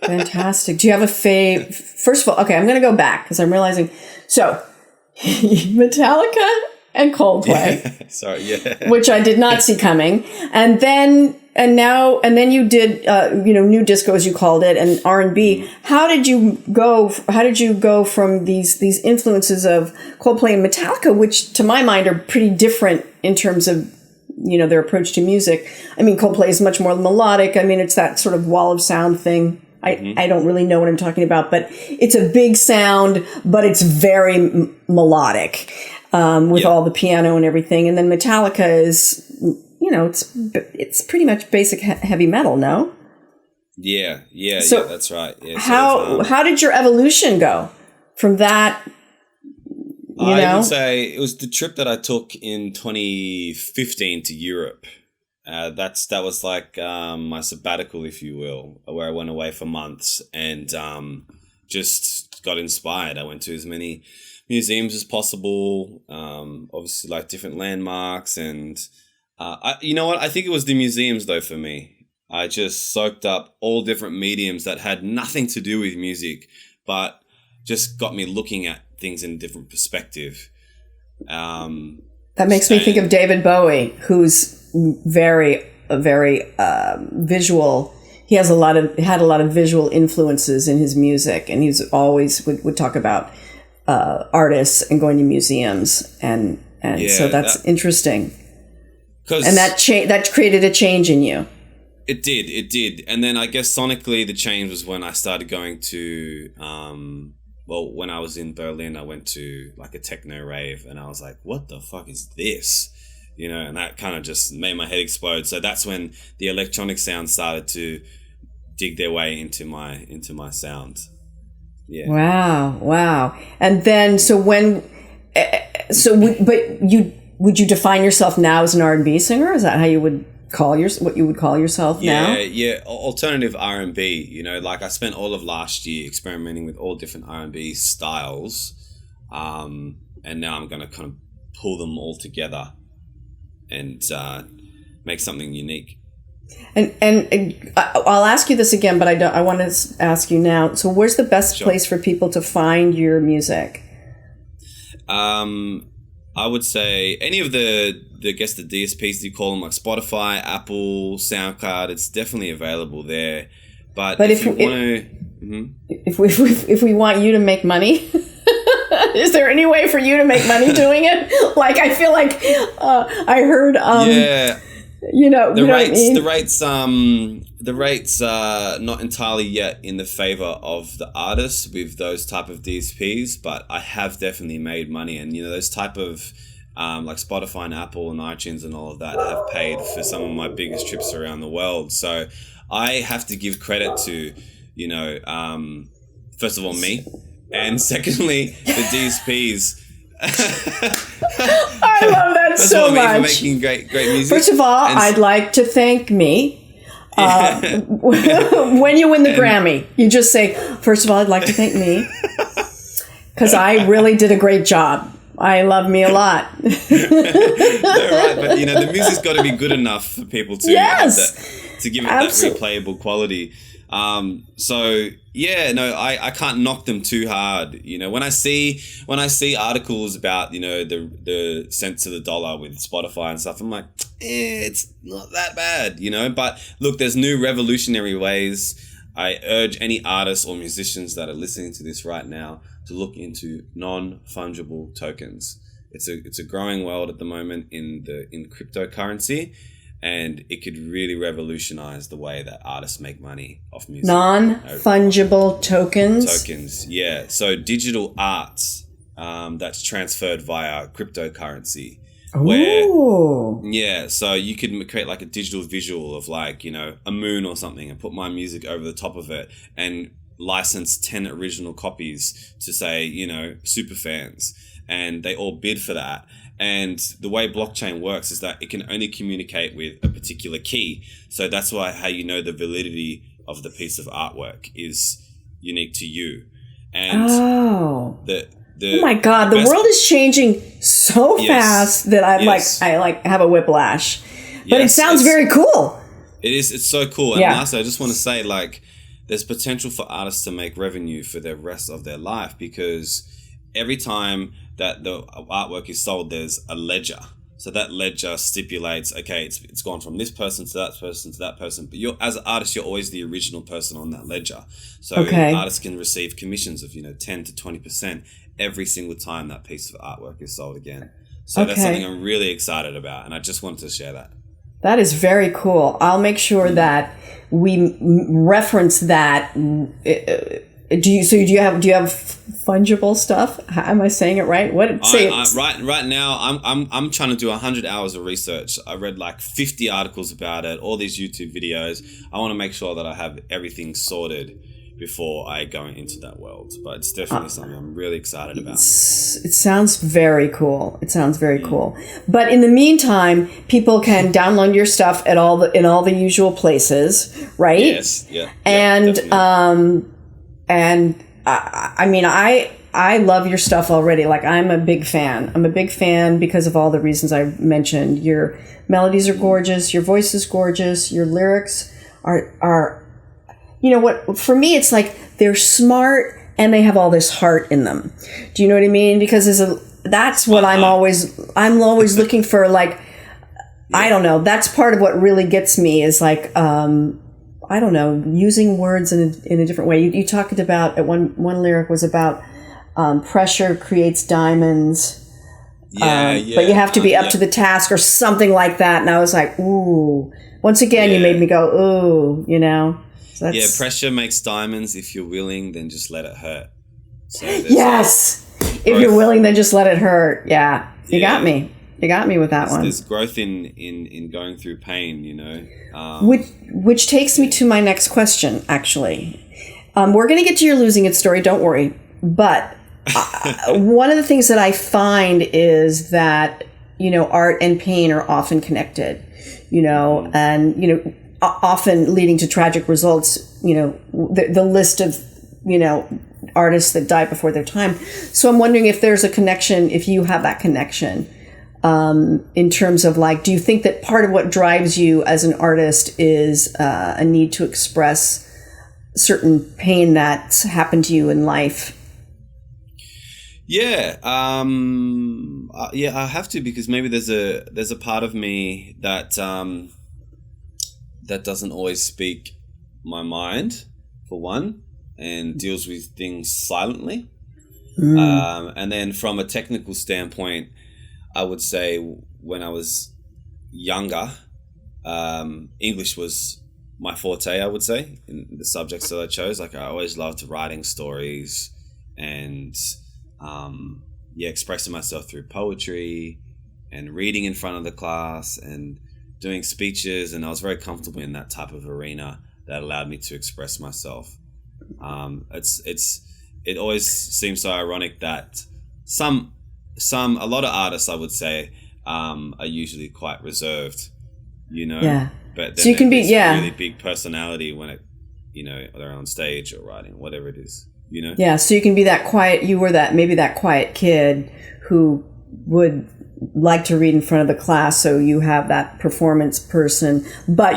Fantastic. Do you have a fave? First of all, okay, I'm going to go back because I'm realizing. So, Metallica and Coldplay.
Sorry,
which I did not see coming, and then you did new disco as you called it and R&B. How did you go from these influences of Coldplay and Metallica, which to my mind are pretty different in terms of their approach to music? I mean, Coldplay is much more melodic. I mean, it's that sort of wall of sound thing. I don't really know what I'm talking about, but it's a big sound, but it's very melodic with all the piano and everything. And then Metallica is, it's pretty much basic heavy metal, no?
Yeah, that's right. Yeah,
how did your evolution go from that?
I would say it was the trip that I took in 2015 to Europe. That was like my sabbatical, if you will, where I went away for months and just got inspired. I went to as many museums as possible, obviously like different landmarks, and you know what? I think it was the museums though for me. I just soaked up all different mediums that had nothing to do with music, but just got me looking at things in a different perspective.
That makes me think of David Bowie, who's very visual. He has had a lot of visual influences in his music, and he's always would talk about artists and going to museums, and so that's interesting. And that created a change in you.
It did. And then I guess sonically the change was when I started going to when I was in Berlin, I went to like a techno rave, and I was like, what the fuck is this? And that kind of just made my head explode. So that's when the electronic sounds started to dig their way into my sound. Yeah.
Wow. And then, would you define yourself now as an R&B singer? Is that how you would what you would call yourself now?
Yeah. Alternative R&B, like I spent all of last year experimenting with all different R&B styles. And now I'm going to kind of pull them all together and make something unique.
And I'll ask you this again, but I want to ask you now. So where's the best place for people to find your music?
I would say any of the DSPs you call them, like Spotify, Apple, SoundCloud, it's definitely available there. But if we want you to make money,
Is there any way for you to make money doing it? Like, I feel like I heard, you know,
the rates,
what I mean?
the rates are not entirely yet in the favor of the artists with those type of DSPs, but I have definitely made money, and you know, those type of like Spotify and Apple and iTunes and all of that have paid for some of my biggest trips around the world. So I have to give credit to, you know, first of all, me, and secondly, the DSPs.
I love that so much.
For making great music.
First of all, I'd like to thank me. When you win the Grammy, you just say, first of all, I'd like to thank me, because I really did a great job. I love me a lot.
No, right, but you know, the music's got to be good enough for people to to give it that replayable quality. So yeah, no, I can't knock them too hard. You know, when I see articles about, you know, the cents of the dollar with Spotify and stuff, I'm like, it's not that bad, you know. But look, there's new revolutionary ways. I urge any artists or musicians that are listening to this right now to look into non-fungible tokens. It's a growing world at the moment in cryptocurrency, and it could really revolutionize the way that artists make money off music.
Non-fungible tokens?
Tokens, yeah. So digital arts that's transferred via cryptocurrency. So you could create like a digital visual of, like, you know, a moon or something, and put my music over the top of it and license 10 original copies to, say, you know, super fans, and they all bid for that. And the way blockchain works is that it can only communicate with a particular key. So that's why how you know the validity of the piece of artwork is unique to you. And oh
my God, the world is changing so fast that I have a whiplash. But it sounds very cool.
It is. It's so cool. And lastly, I just want to say, like, there's potential for artists to make revenue for the rest of their life, because every time that the artwork is sold, there's a ledger. So that ledger stipulates, okay, it's gone from this person to that person to that person. But as an artist, you're always the original person on that ledger. So artists can receive commissions of, you know, 10 to 20% every single time that piece of artwork is sold again. So that's something I'm really excited about, and I just wanted to share that.
That is very cool. I'll make sure that we reference that. Do you have fungible stuff? Am I saying it right?
Right now, I'm trying to do 100 hours of research. I read like 50 articles about it, all these YouTube videos. I want to make sure that I have everything sorted before I go into that world. But it's definitely something I'm really excited about.
It sounds very cool. Cool. But in the meantime, people can download your stuff in all the usual places, right?
Yes. Yeah.
And I mean, I love your stuff already. Like, I'm a big fan. Because of all the reasons I mentioned. Your melodies are gorgeous. Your voice is gorgeous. Your lyrics are, you know what, for me, it's like they're smart and they have all this heart in them. Do you know what I mean? Because that's what I'm always looking for. Like, I don't know. That's part of what really gets me is like, I don't know, using words in a different way. You talked about, one lyric was about pressure creates diamonds. But you have to be up to the task or something like that. And I was like, ooh. Once again, you made me go, ooh, you know. So
pressure makes diamonds. If you're willing, then just let it hurt. So
yes. If you're willing, then just let it hurt. Yeah. You got me. You got me with that one.
There's growth in going through pain, you know.
Which takes me to my next question, actually. We're going to get to your losing it story, don't worry. But one of the things that I find is that, you know, art and pain are often connected, you know, and, you know, often leading to tragic results, you know, the list of, you know, artists that die before their time. So I'm wondering if there's a connection, if you have that connection. In terms of, like, do you think that part of what drives you as an artist is a need to express certain pain that's happened to you in life?
Yeah, I have to, because maybe there's a part of me that that doesn't always speak my mind, for one, and deals with things silently. And then from a technical standpoint, I would say when I was younger, English was my forte, I would say, in the subjects that I chose. Like, I always loved writing stories and expressing myself through poetry and reading in front of the class and doing speeches, and I was very comfortable in that type of arena that allowed me to express myself. It always seems so ironic that a lot of artists, I would say, are usually quite reserved, you know.
Yeah.
But then
so you can be
really big personality when they're on stage or writing, whatever it is, you know.
Yeah. So you can be that quiet. You were maybe that quiet kid who would like to read in front of the class. So you have that performance person, but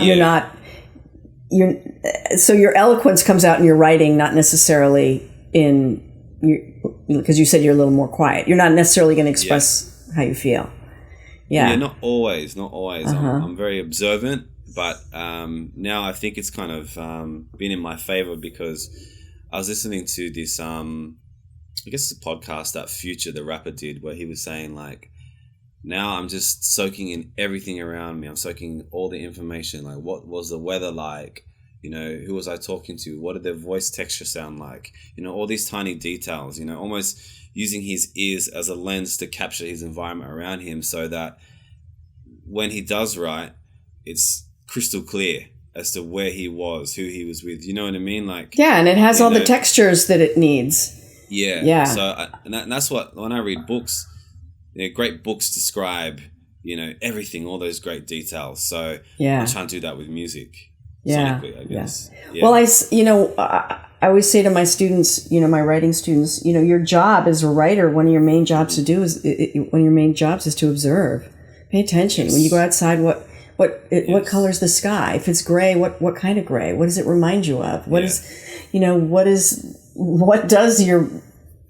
so your eloquence comes out in your writing, not necessarily because you said you're a little more quiet. You're not necessarily going to express how you feel. Yeah.
Yeah, not always. I'm very observant, but now I think it's kind of been in my favor because I was listening to this, I guess it's a podcast that Future, the rapper, did, where he was saying, like, now I'm just soaking in everything around me. I'm soaking all the information, like what was the weather like? You know, who was I talking to? What did their voice texture sound like? You know, all these tiny details, you know, almost using his ears as a lens to capture his environment around him so that when he does write, it's crystal clear as to where he was, who he was with. You know what I mean? Like,
yeah, and it has all the textures that it needs.
Yeah.
Yeah.
So, that's what, when I read books, great books describe, everything, all those great details. So I'm trying to do that with music.
Yeah.
Sonically, I guess.
Yeah. Well, I always say to my students, my writing students, your job as a writer, one of your main jobs is to observe. Pay attention. Yes. When you go outside, what color's the sky? If it's gray, what kind of gray? What does it remind you of? What does your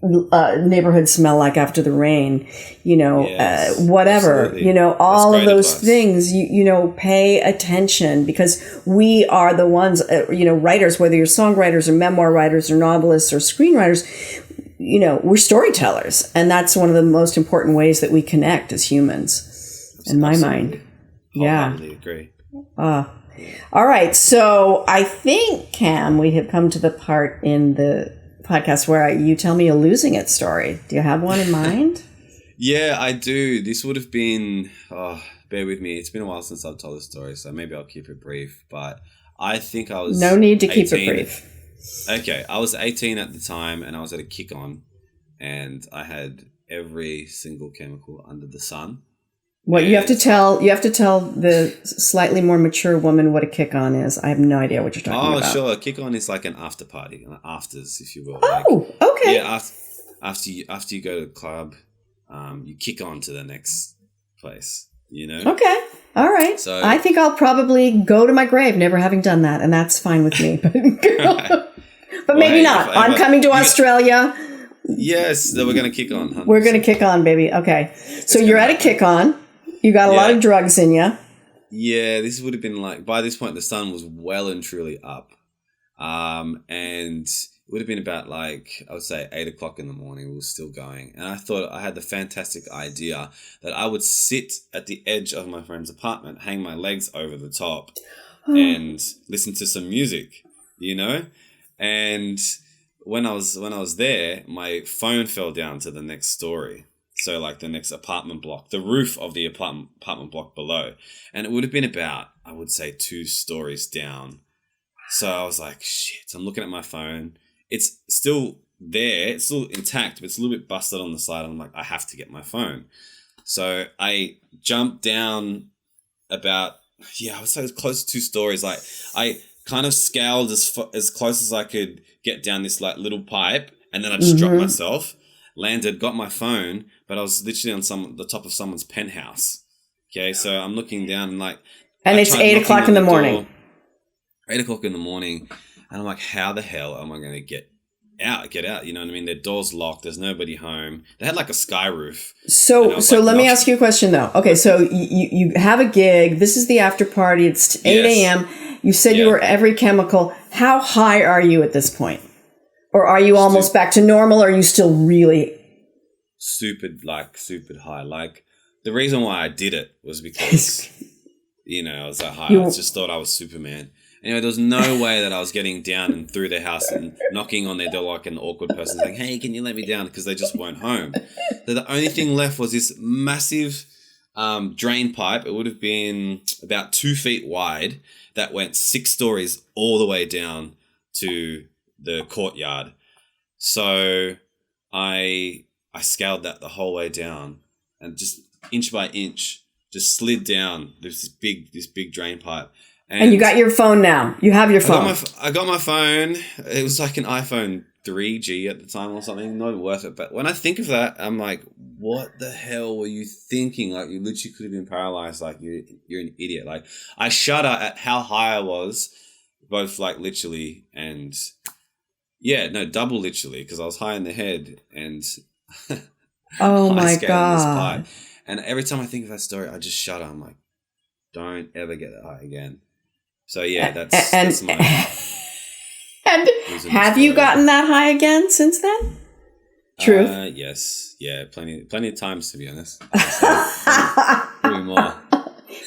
neighborhood smell like after the rain? Whatever.
Absolutely.
All of those things. Pay attention, because we are the ones. Writers, whether you're songwriters or memoir writers or novelists or screenwriters, we're storytellers, and that's one of the most important ways that we connect as humans. In my mind. Yeah.
I agree.
All right. So I think, Cam, we have come to the part in the podcast where you tell me a losing it story. Do you have one in mind?
Yeah, I do. This would have been, bear with me. It's been a while since I've told this story, so maybe I'll keep it brief. But I think I was
No need to
18.
keep it brief.
Okay. I was 18 at the time, and I was at a kick-on, and I had every single chemical under the sun.
What you have to tell the slightly more mature woman what a kick-on is. I have no idea what you're talking about.
Oh, sure. A kick-on is like an after party, an afters, if you will.
Oh, okay.
Yeah, after you go to the club, you kick on to the next place.
Okay. All right. So I think I'll probably go to my grave never having done that, and that's fine with me. But maybe not. I'm coming to Australia.
Yes, then we're going to kick on. 100%.
We're going to kick on, baby. Okay. So you're at a kick on. You got a lot of drugs in you.
Yeah, this would have been by this point, the sun was well and truly up. And it would have been about I would say 8 o'clock in the morning. We were still going. And I thought I had the fantastic idea that I would sit at the edge of my friend's apartment, hang my legs over the top and listen to some music, And when I was there, my phone fell down to the next story. So the next apartment block, the roof of the apartment block below. And it would have been about, I would say, 2 stories down. So I was like, shit, I'm looking at my phone. It's still there. It's still intact, but it's a little bit busted on the side. I'm like, I have to get my phone. So I jumped down about, I would say it was close to 2 stories. I kind of scaled as close as I could get down this little pipe, and then I just dropped myself, landed, got my phone, but I was literally on the top of someone's penthouse. Okay, so I'm looking down and
and it's 8 o'clock in the morning.
8 o'clock in the morning, and I'm like, how the hell am I going to get out? You know what I mean? Their door's locked. There's nobody home. They had a sky roof.
So let me ask you a question though. Okay, so you have a gig. This is the after party. It's 8 a.m. You said you were every chemical. How high are you at this point? Or are you almost back to normal, or are you still really
super high? Like, the reason why I did it was because, I was that high. I just thought I was Superman. Anyway, there was no way that I was getting down and through their house and knocking on their door like an awkward person saying, hey, can you let me down? Because they just weren't home. So the only thing left was this massive drain pipe. It would have been about 2 feet wide that went 6 stories all the way down to the courtyard. So I scaled that the whole way down and just inch by inch just slid down this big drain pipe.
And you got your phone now. You have your phone.
I got my phone. It was like an iPhone 3G at the time or something. Not worth it. But when I think of that, I'm like, what the hell were you thinking? Like, you literally could have been paralyzed. Like, you're an idiot. Like, I shudder at how high I was, both like literally and double literally, because I was high in the head and
oh my God.
And every time I think of that story, I just shudder. I'm like, don't ever get that high again. So yeah, that's my.
And have you gotten that high again since then? Truth.
Yes. Yeah. Plenty of times, to be honest. Probably more.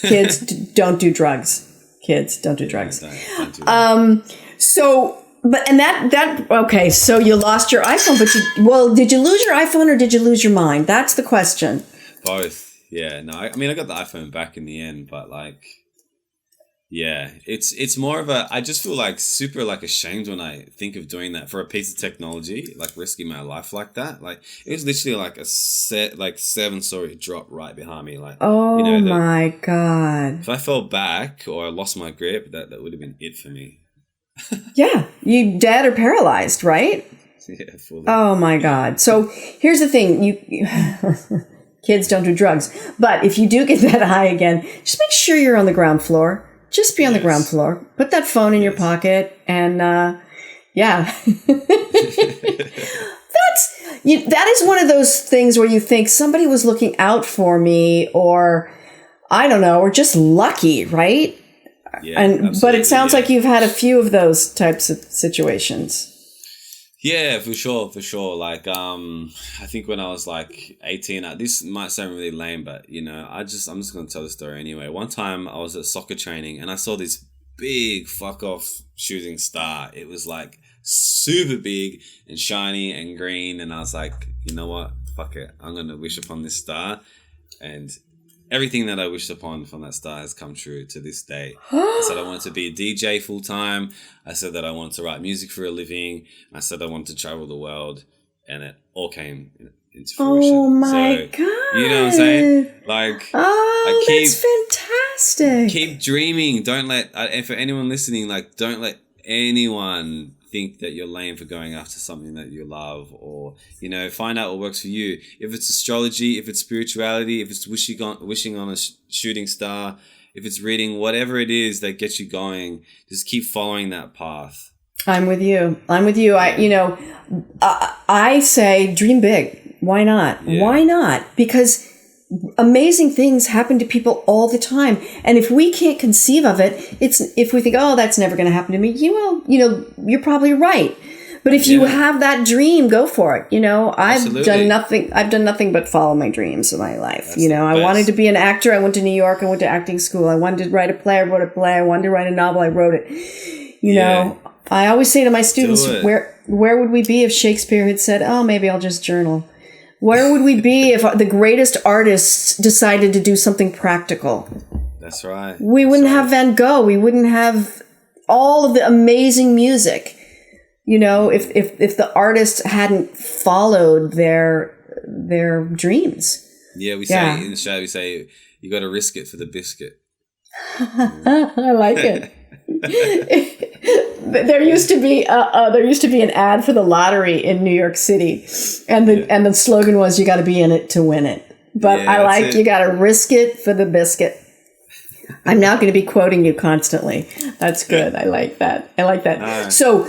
Kids, don't do drugs. Kids, don't do drugs.
Don't do that.
So, but, and that, okay, so you lost your iPhone, but did you lose your iPhone or did you lose your mind? That's the question.
Both. Yeah. No, I mean, I got the iPhone back in the end, but like, yeah, it's more of I just feel like super like ashamed when I think of doing that for a piece of technology, like risking my life like that. Like, it was literally like a 7-story drop right behind me. Like,
my God.
If I fell back or I lost my grip, that would have been it for me.
Yeah. You dead or paralyzed, right?
Yeah, fully.
Oh my God. So here's the thing. You kids don't do drugs. But if you do get that high again, just make sure you're on the ground floor. Just be on the ground floor. Put that phone in your pocket and, yeah. That is one of those things where you think somebody was looking out for me, or I don't know, or just lucky, right?
Yeah,
but it sounds like you've had a few of those types of situations.
Yeah, for sure. Like, I think when I was like 18, this might sound really lame, but I'm just going to tell the story anyway. One time I was at soccer training and I saw this big fuck off shooting star. It was like super big and shiny and green. And I was like, you know what? Fuck it. I'm going to wish upon this star. And everything that I wished upon from that star has come true to this day. I said I wanted to be a DJ full time. I said that I wanted to write music for a living. I said I wanted to travel the world, and it all came into fruition.
Oh my God!
You know what I'm saying? Like,
that's fantastic.
Keep dreaming. Don't let. And for anyone listening, like, don't let anyone think that you're lame for going after something that you love, or find out what works for you. If it's astrology, if it's spirituality, if it's wishing on a shooting star, if it's reading, whatever it is that gets you going, just keep following that path.
I'm with you. I say dream big. Why not?
Yeah.
Why not? Because amazing things happen to people all the time. And if we can't conceive of it, if we think, oh, that's never going to happen to me, you're probably right. But if you have that dream, go for it. I've done nothing but follow my dreams in my life.
That's
I wanted to be an actor. I went to New York. I went to acting school. I wanted to write a play. I wrote a play. I wanted to write a novel. I wrote it. I always say to my students, where would we be if Shakespeare had said, oh, maybe I'll just journal? Where would we be if the greatest artists decided to do something practical?
That's right.
We wouldn't have Van Gogh. We wouldn't have all of the amazing music. If the artists hadn't followed their dreams.
Yeah, we say in the show, you got to risk it for the biscuit.
I like it. There used to be an ad for the lottery in New York City, and the slogan was, "You got to be in it to win it." But I like you got to risk it for the biscuit. I'm now going to be quoting you constantly. That's good. I like that. So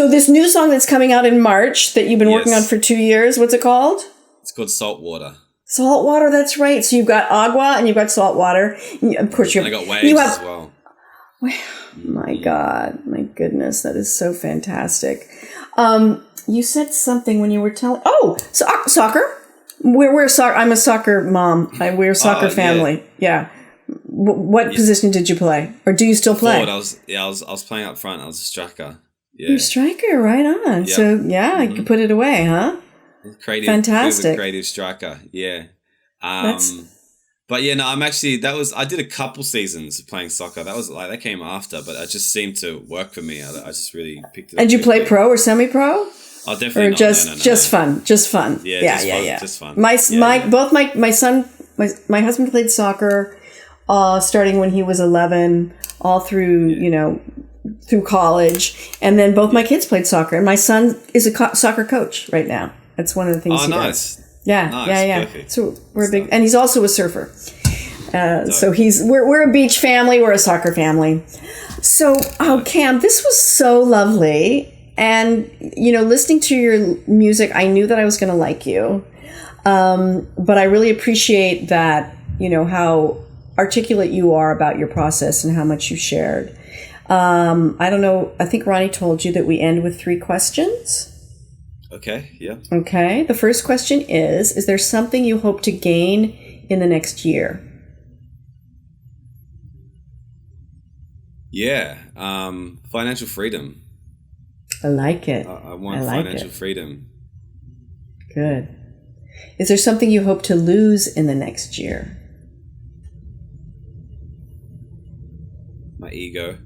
this new song that's coming out in March that you've been working on for 2 years, what's it called?
It's called Saltwater.
Saltwater, that's right. So you've got agua and you've got saltwater. Of course,
I got waves as well.
My God, my goodness, that is so fantastic. you said something when you were telling. Oh, soccer. We're soccer. I'm a soccer mom. We're a soccer family. Yeah. What position did you play, or do you still play?
Forward, I was playing up front. I was a striker. Yeah.
You're a striker, right on. Yep. So you could put it away, huh?
Creative,
fantastic.
Creative striker. Yeah. But yeah, no, I did a couple seasons of playing soccer. That came after, but it just seemed to work for me. I just really picked it up.
And you play pro or semi-pro?
Oh, definitely
or
not.
Just fun. Yeah.
Just fun.
My husband played soccer starting when he was 11, all through, through college. And then both my kids played soccer. And my son is a soccer coach right now. That's one of the things he does. Yeah, nice. Yeah. Perfect. So we're big, and he's also a surfer. So we're a beach family. We're a soccer family. So, Cam, this was so lovely. And, listening to your music, I knew that I was going to like you. But I really appreciate that, how articulate you are about your process and how much you shared. I don't know. I think Ronnie told you that we end with 3 questions.
Okay. Yeah.
Okay. The first question is there something you hope to gain in the next year?
Yeah. Financial freedom.
I like it.
I want financial freedom.
Good. Is there something you hope to lose in the next year?
My ego.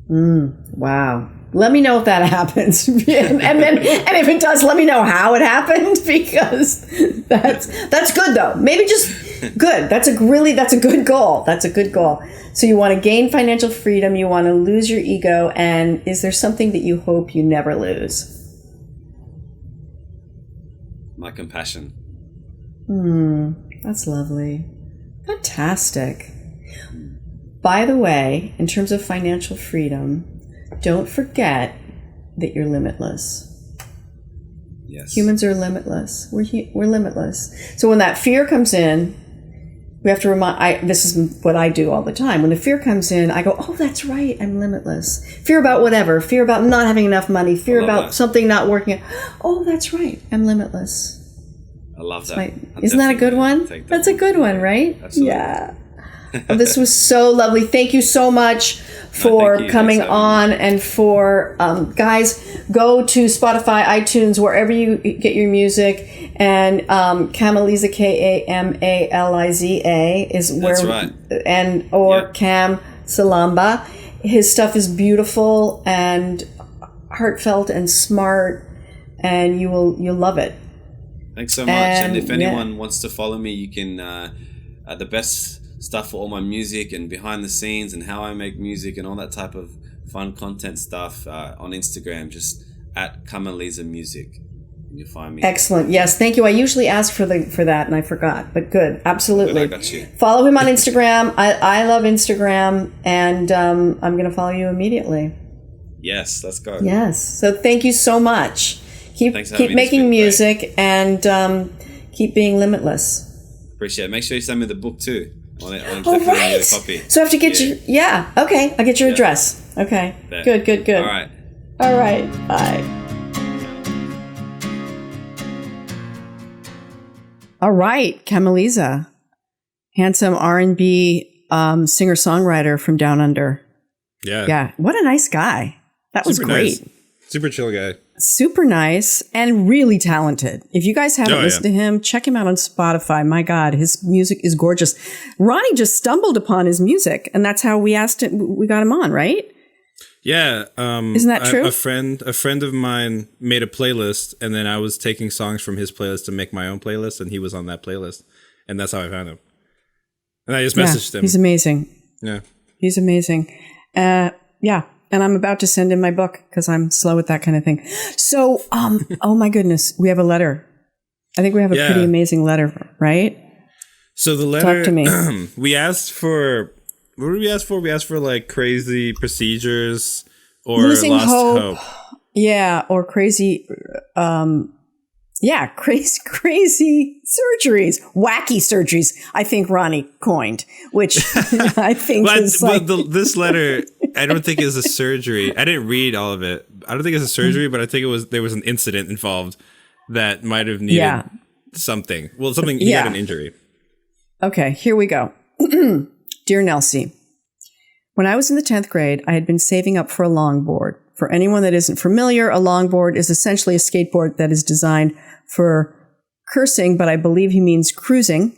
Wow. Let me know if that happens. and if it does, let me know how it happened, because that's good though. Maybe just good. That's a good goal. That's a good goal. So you want to gain financial freedom, you want to lose your ego, and is there something that you hope you never lose?
My compassion.
That's lovely. Fantastic. By the way, in terms of financial freedom, don't forget that you're limitless.
Yes.
Humans are limitless. We're limitless. So when that fear comes in, we have to remind, this is what I do all the time. When the fear comes in, I go, oh, that's right, I'm limitless. Fear about whatever. Fear about not having enough money. Fear about something not working. Oh, that's right, I'm limitless.
I love that.
Isn't that a good one? That's a good one, right? Absolutely. Yeah. This was so lovely. Thank you so much for coming on, and for guys, go to Spotify, iTunes, wherever you get your music, and Kamaliza, Kamaliza is where. That's right. And Cam Salamba. His stuff is beautiful and heartfelt and smart, and you'll love it.
Thanks so much. And if anyone wants to follow me, you can. The best stuff for all my music and behind the scenes and how I make music and all that type of fun content stuff on Instagram, just at Kamaliza Music. And you'll find me. Excellent.
Yes, thank you. I usually ask for that and I forgot, but good. Absolutely.
Good, I got you.
Follow him on Instagram. I love Instagram, and I'm going to follow you immediately.
Yes, let's go.
Yes. So thank you so much. Keep making music, and keep being limitless.
Appreciate it. Make sure you send me the book too.
All right. Copy. So I have to get you. Yeah. Okay. I'll get your address. Okay. There. Good.
All right.
Bye. All right. Kamaliza, handsome R&B singer-songwriter from Down Under. Yeah. What a nice guy. That was great.
Nice. Super chill guy.
Super nice and really talented. If you guys haven't listened to him, check him out on Spotify. My God, his music is gorgeous. Ronnie just stumbled upon his music, and that's how we got him on, right?
Yeah.
Isn't that true?
A friend of mine made a playlist, and then I was taking songs from his playlist to make my own playlist, and he was on that playlist, and that's how I found him. And I just messaged him.
He's amazing.
Yeah.
He's amazing. Yeah. And I'm about to send in my book because I'm slow at that kind of thing. So, oh my goodness, we have a letter. I think we have a pretty amazing letter, right?
So the letter,
talk to me.
We asked for, what did we ask for? We asked for like crazy procedures or
losing
lost hope.
Yeah, or crazy, crazy surgeries, wacky surgeries. I think Ronnie coined, which I think is like.
But this letter don't think it was a surgery. I didn't read all of it. I don't think it's a surgery, but I think there was an incident involved that might have needed something. Well, he had an injury.
Okay, here we go. Dear Nelsie, when I was in the 10th grade, I had been saving up for a longboard. For anyone that isn't familiar, a longboard is essentially a skateboard that is designed for cursing, but I believe he means cruising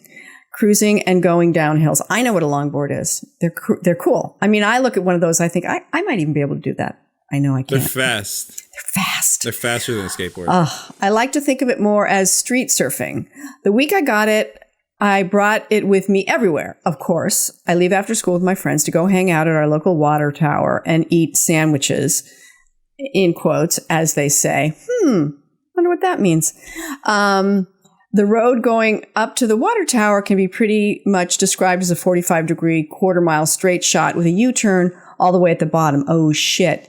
and going down hills. I know what a longboard is. They're cool. I mean, I look at one of those, I think I might even be able to do that. I know I can't.
They're fast.
They're fast.
They're faster than a skateboard.
I like to think of it more as street surfing. The week I got it, I brought it with me everywhere. Of course, I leave after school with my friends to go hang out at our local water tower and eat sandwiches, in quotes, as they say. Wonder what that means. The road going up to the water tower can be pretty much described as a 45-degree quarter-mile straight shot with a U-turn all the way at the bottom. Oh, shit.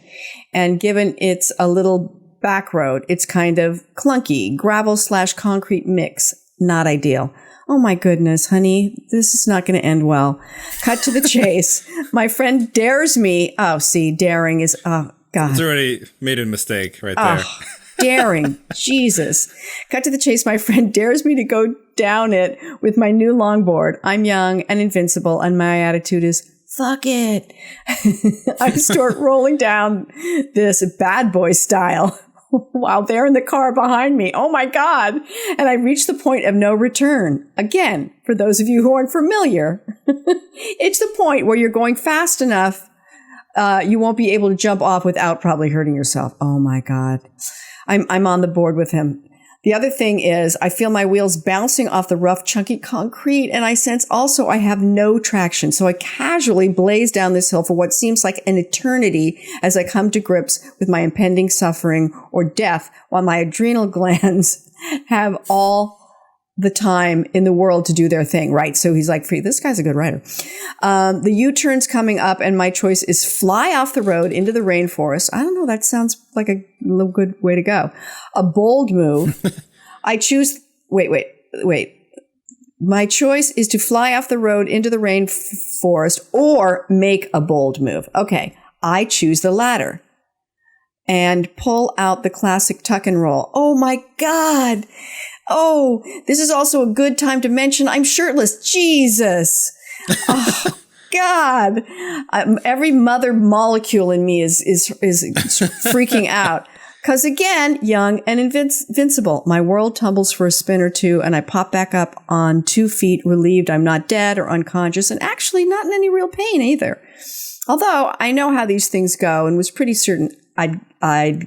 And given it's a little back road, it's kind of clunky, gravel/concrete mix. Not ideal. Oh, my goodness, honey, this is not going to end well. Cut to the chase. My friend dares me. Oh, see, daring is, oh, God.
It's already made a mistake right there.
Daring. Jesus. Cut to the chase. My friend dares me to go down it with my new longboard. I'm young and invincible, and my attitude is, fuck it. I start rolling down this bad boy style while they're in the car behind me. Oh, my God. And I reach the point of no return. Again, for those of you who aren't familiar, it's the point where you're going fast enough you won't be able to jump off without probably hurting yourself. Oh, my God. I'm on the board with him. The other thing is I feel my wheels bouncing off the rough, chunky concrete, and I sense also I have no traction. So I casually blaze down this hill for what seems like an eternity as I come to grips with my impending suffering or death while my adrenal glands have all the time in the world to do their thing, right? So he's like, this guy's a good rider. The U-turn's coming up, and my choice is fly off the road into the rainforest. I don't know. That sounds like a little good way to go. A bold move. I choose. Wait. My choice is to fly off the road into the rainforest or make a bold move. Okay, I choose the latter and pull out the classic tuck and roll. Oh my God. Oh, this is also a good time to mention I'm shirtless. Jesus. Oh, God. Every mother molecule in me is freaking out. Because again, young and invincible. My world tumbles for a spin or two, and I pop back up on 2 feet, relieved I'm not dead or unconscious, and actually not in any real pain either. Although I know how these things go and was pretty certain I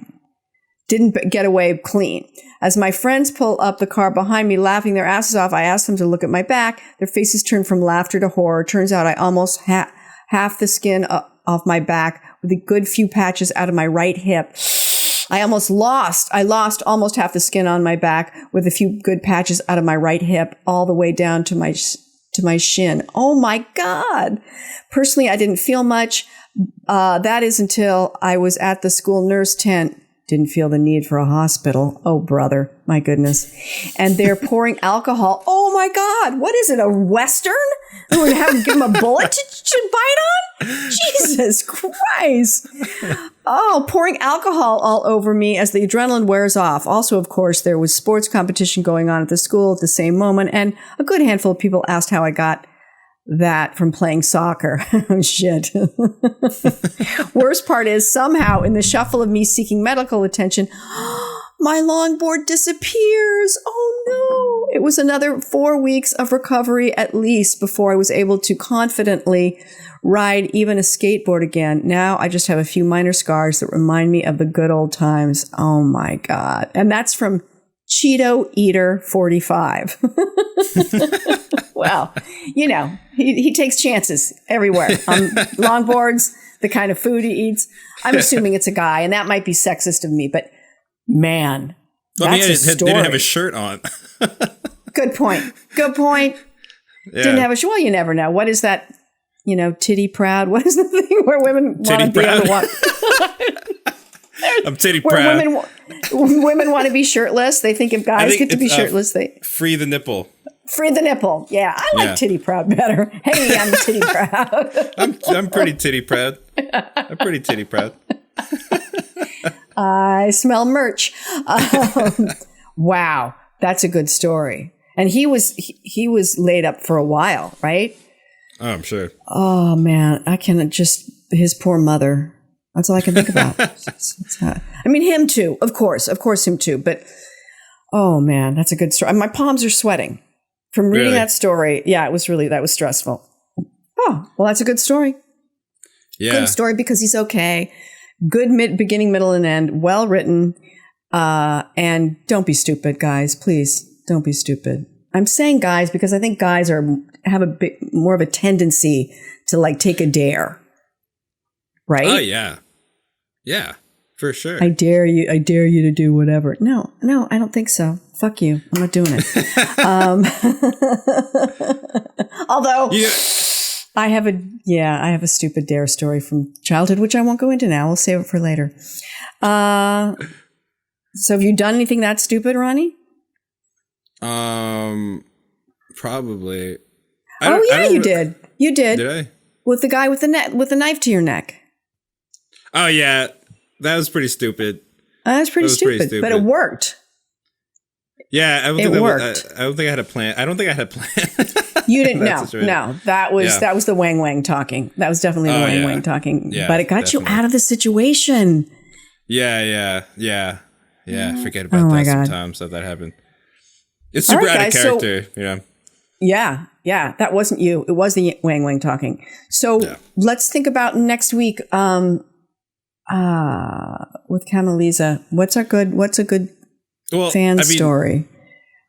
didn't get away clean. As my friends pull up the car behind me, laughing their asses off, I ask them to look at my back. Their faces turn from laughter to horror. Turns out I almost half the skin off my back with a good few patches out of my right hip. I lost almost half the skin on my back with a few good patches out of my right hip all the way down to my shin. Oh my God. Personally, I didn't feel much. That is until I was at the school nurse tent. Didn't feel the need for a hospital. Oh, brother. My goodness. And they're pouring alcohol. Oh, my God. What is it? A Western? We're going to have to give him a bullet to bite on? Jesus Christ. Oh, pouring alcohol all over me as the adrenaline wears off. Also, of course, there was sports competition going on at the school at the same moment. And a good handful of people asked how I got that from playing soccer. Oh, shit. Worst part is somehow in the shuffle of me seeking medical attention, my longboard disappears. Oh, no. It was another 4 weeks of recovery at least before I was able to confidently ride even a skateboard again. Now I just have a few minor scars that remind me of the good old times. Oh, my God. And that's from Cheeto Eater 45. Well, you know, he takes chances everywhere. Longboards, the kind of food he eats. I'm assuming it's a guy, and that might be sexist of me, but man, that's a story.
Didn't have a shirt on.
Good point. Yeah. Didn't have a shirt. Well, you never know. What is that? You know, titty proud. What is the thing where women want to be able to walk?
I'm titty proud.
Women want to be shirtless. They think if guys get to be shirtless, they
free the nipple.
Free the nipple. Yeah, I like titty proud better. Hey, I'm titty proud.
I'm pretty titty proud. I'm pretty titty proud.
I smell merch. Wow, that's a good story. And he was laid up for a while, right?
Oh, I'm sure.
Oh man, I can just his poor mother. That's all I can think about. I mean, him too, of course, him too. But oh man, that's a good story. My palms are sweating from reading that story. Yeah, that was stressful. Oh, well, that's a good story.
Yeah,
good story because he's okay. Good beginning, middle, and end. Well written. And don't be stupid, guys. Please don't be stupid. I'm saying guys because I think guys have a bit more of a tendency to like take a dare. Right?
Oh yeah. Yeah, for sure.
I dare you to do whatever. No, I don't think so. Fuck you. I'm not doing it. Although I have a stupid dare story from childhood, which I won't go into now. We'll save it for later. So have you done anything that stupid, Ronnie?
Probably.
You did. You did.
Did I?
With the guy with the knife to your neck.
Oh yeah, that was pretty stupid.
That was pretty stupid, but it worked.
Yeah,
it worked.
I don't think I had a plan.
You didn't know. No, that was the wang wang talking. That was definitely the wang wang talking. Yeah, but it got you out of the situation.
Yeah. Forget about that sometimes that happened. It's super out of character,
Yeah, that wasn't you. It was the wang wang talking. So let's think about next week with Kamaliza. What's a good fan story?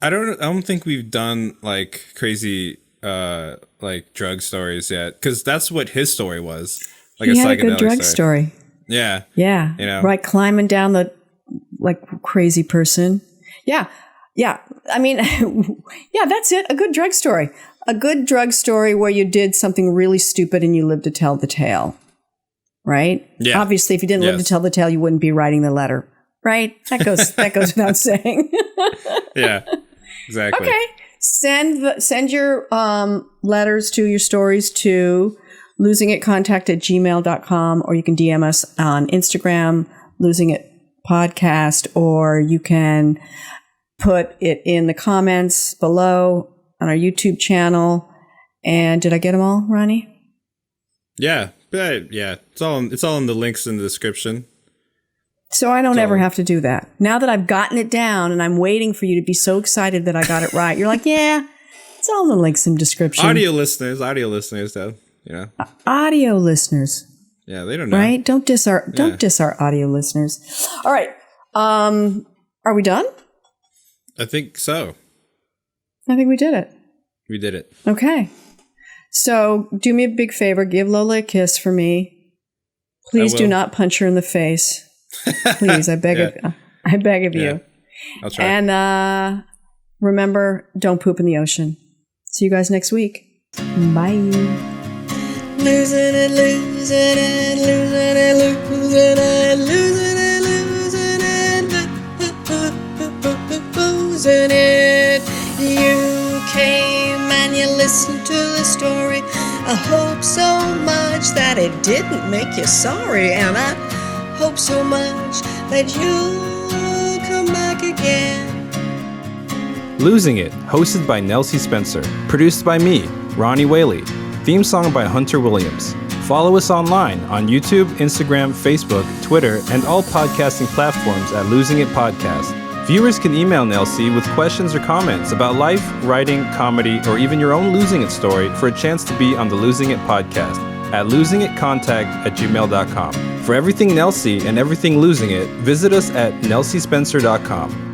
I don't think we've done like crazy like drug stories yet, because that's what his story was. Like
he had a good drug story.
Yeah.
Right, climbing down the like crazy person. Yeah. I mean, that's it. A good drug story. A good drug story where you did something really stupid and you lived to tell the tale. Right?
Yeah.
Obviously, if you didn't live to tell the tale, you wouldn't be writing the letter. Right? That goes without saying.
Yeah. Exactly.
Okay. Send your letters to your stories to losingitcontact@gmail.com, or you can DM us on Instagram, Losing It Podcast, or you can put it in the comments below on our YouTube channel. And did I get them all, Ronnie?
Yeah. It's all in the links in the description.
So I don't ever have to do that. Now that I've gotten it down and I'm waiting for you to be so excited that I got it right, you're like, yeah, it's all in the links in the description.
Audio listeners though,
audio listeners.
Yeah, they don't know.
Right? Don't diss our audio listeners. All right. Are we done?
I think so.
I think we did it.
We did it.
Okay. So do me a big favor. Give Lola a kiss for me. Please do not punch her in the face. Please, I beg of you.
I'll try.
And remember, don't poop in the ocean. See you guys next week. Bye.
Losing it, losing it, losing it, losing it, losing it, losing it, losing it. You came and you listened to the story. I hope so much that it didn't make you sorry, and I hope so much that you'll come back again.
Losing It, hosted by Nelsie Spencer, produced by me, Ronnie Whaley. Theme song by Hunter Williams. Follow us online on YouTube, Instagram, Facebook, Twitter, and all podcasting platforms at Losing It Podcast. Viewers can email Nelsie with questions or comments about life, writing, comedy, or even your own Losing It story for a chance to be on the Losing It Podcast at losingitcontact@gmail.com. For everything Nelsie and everything Losing It, visit us at nelsiespencer.com.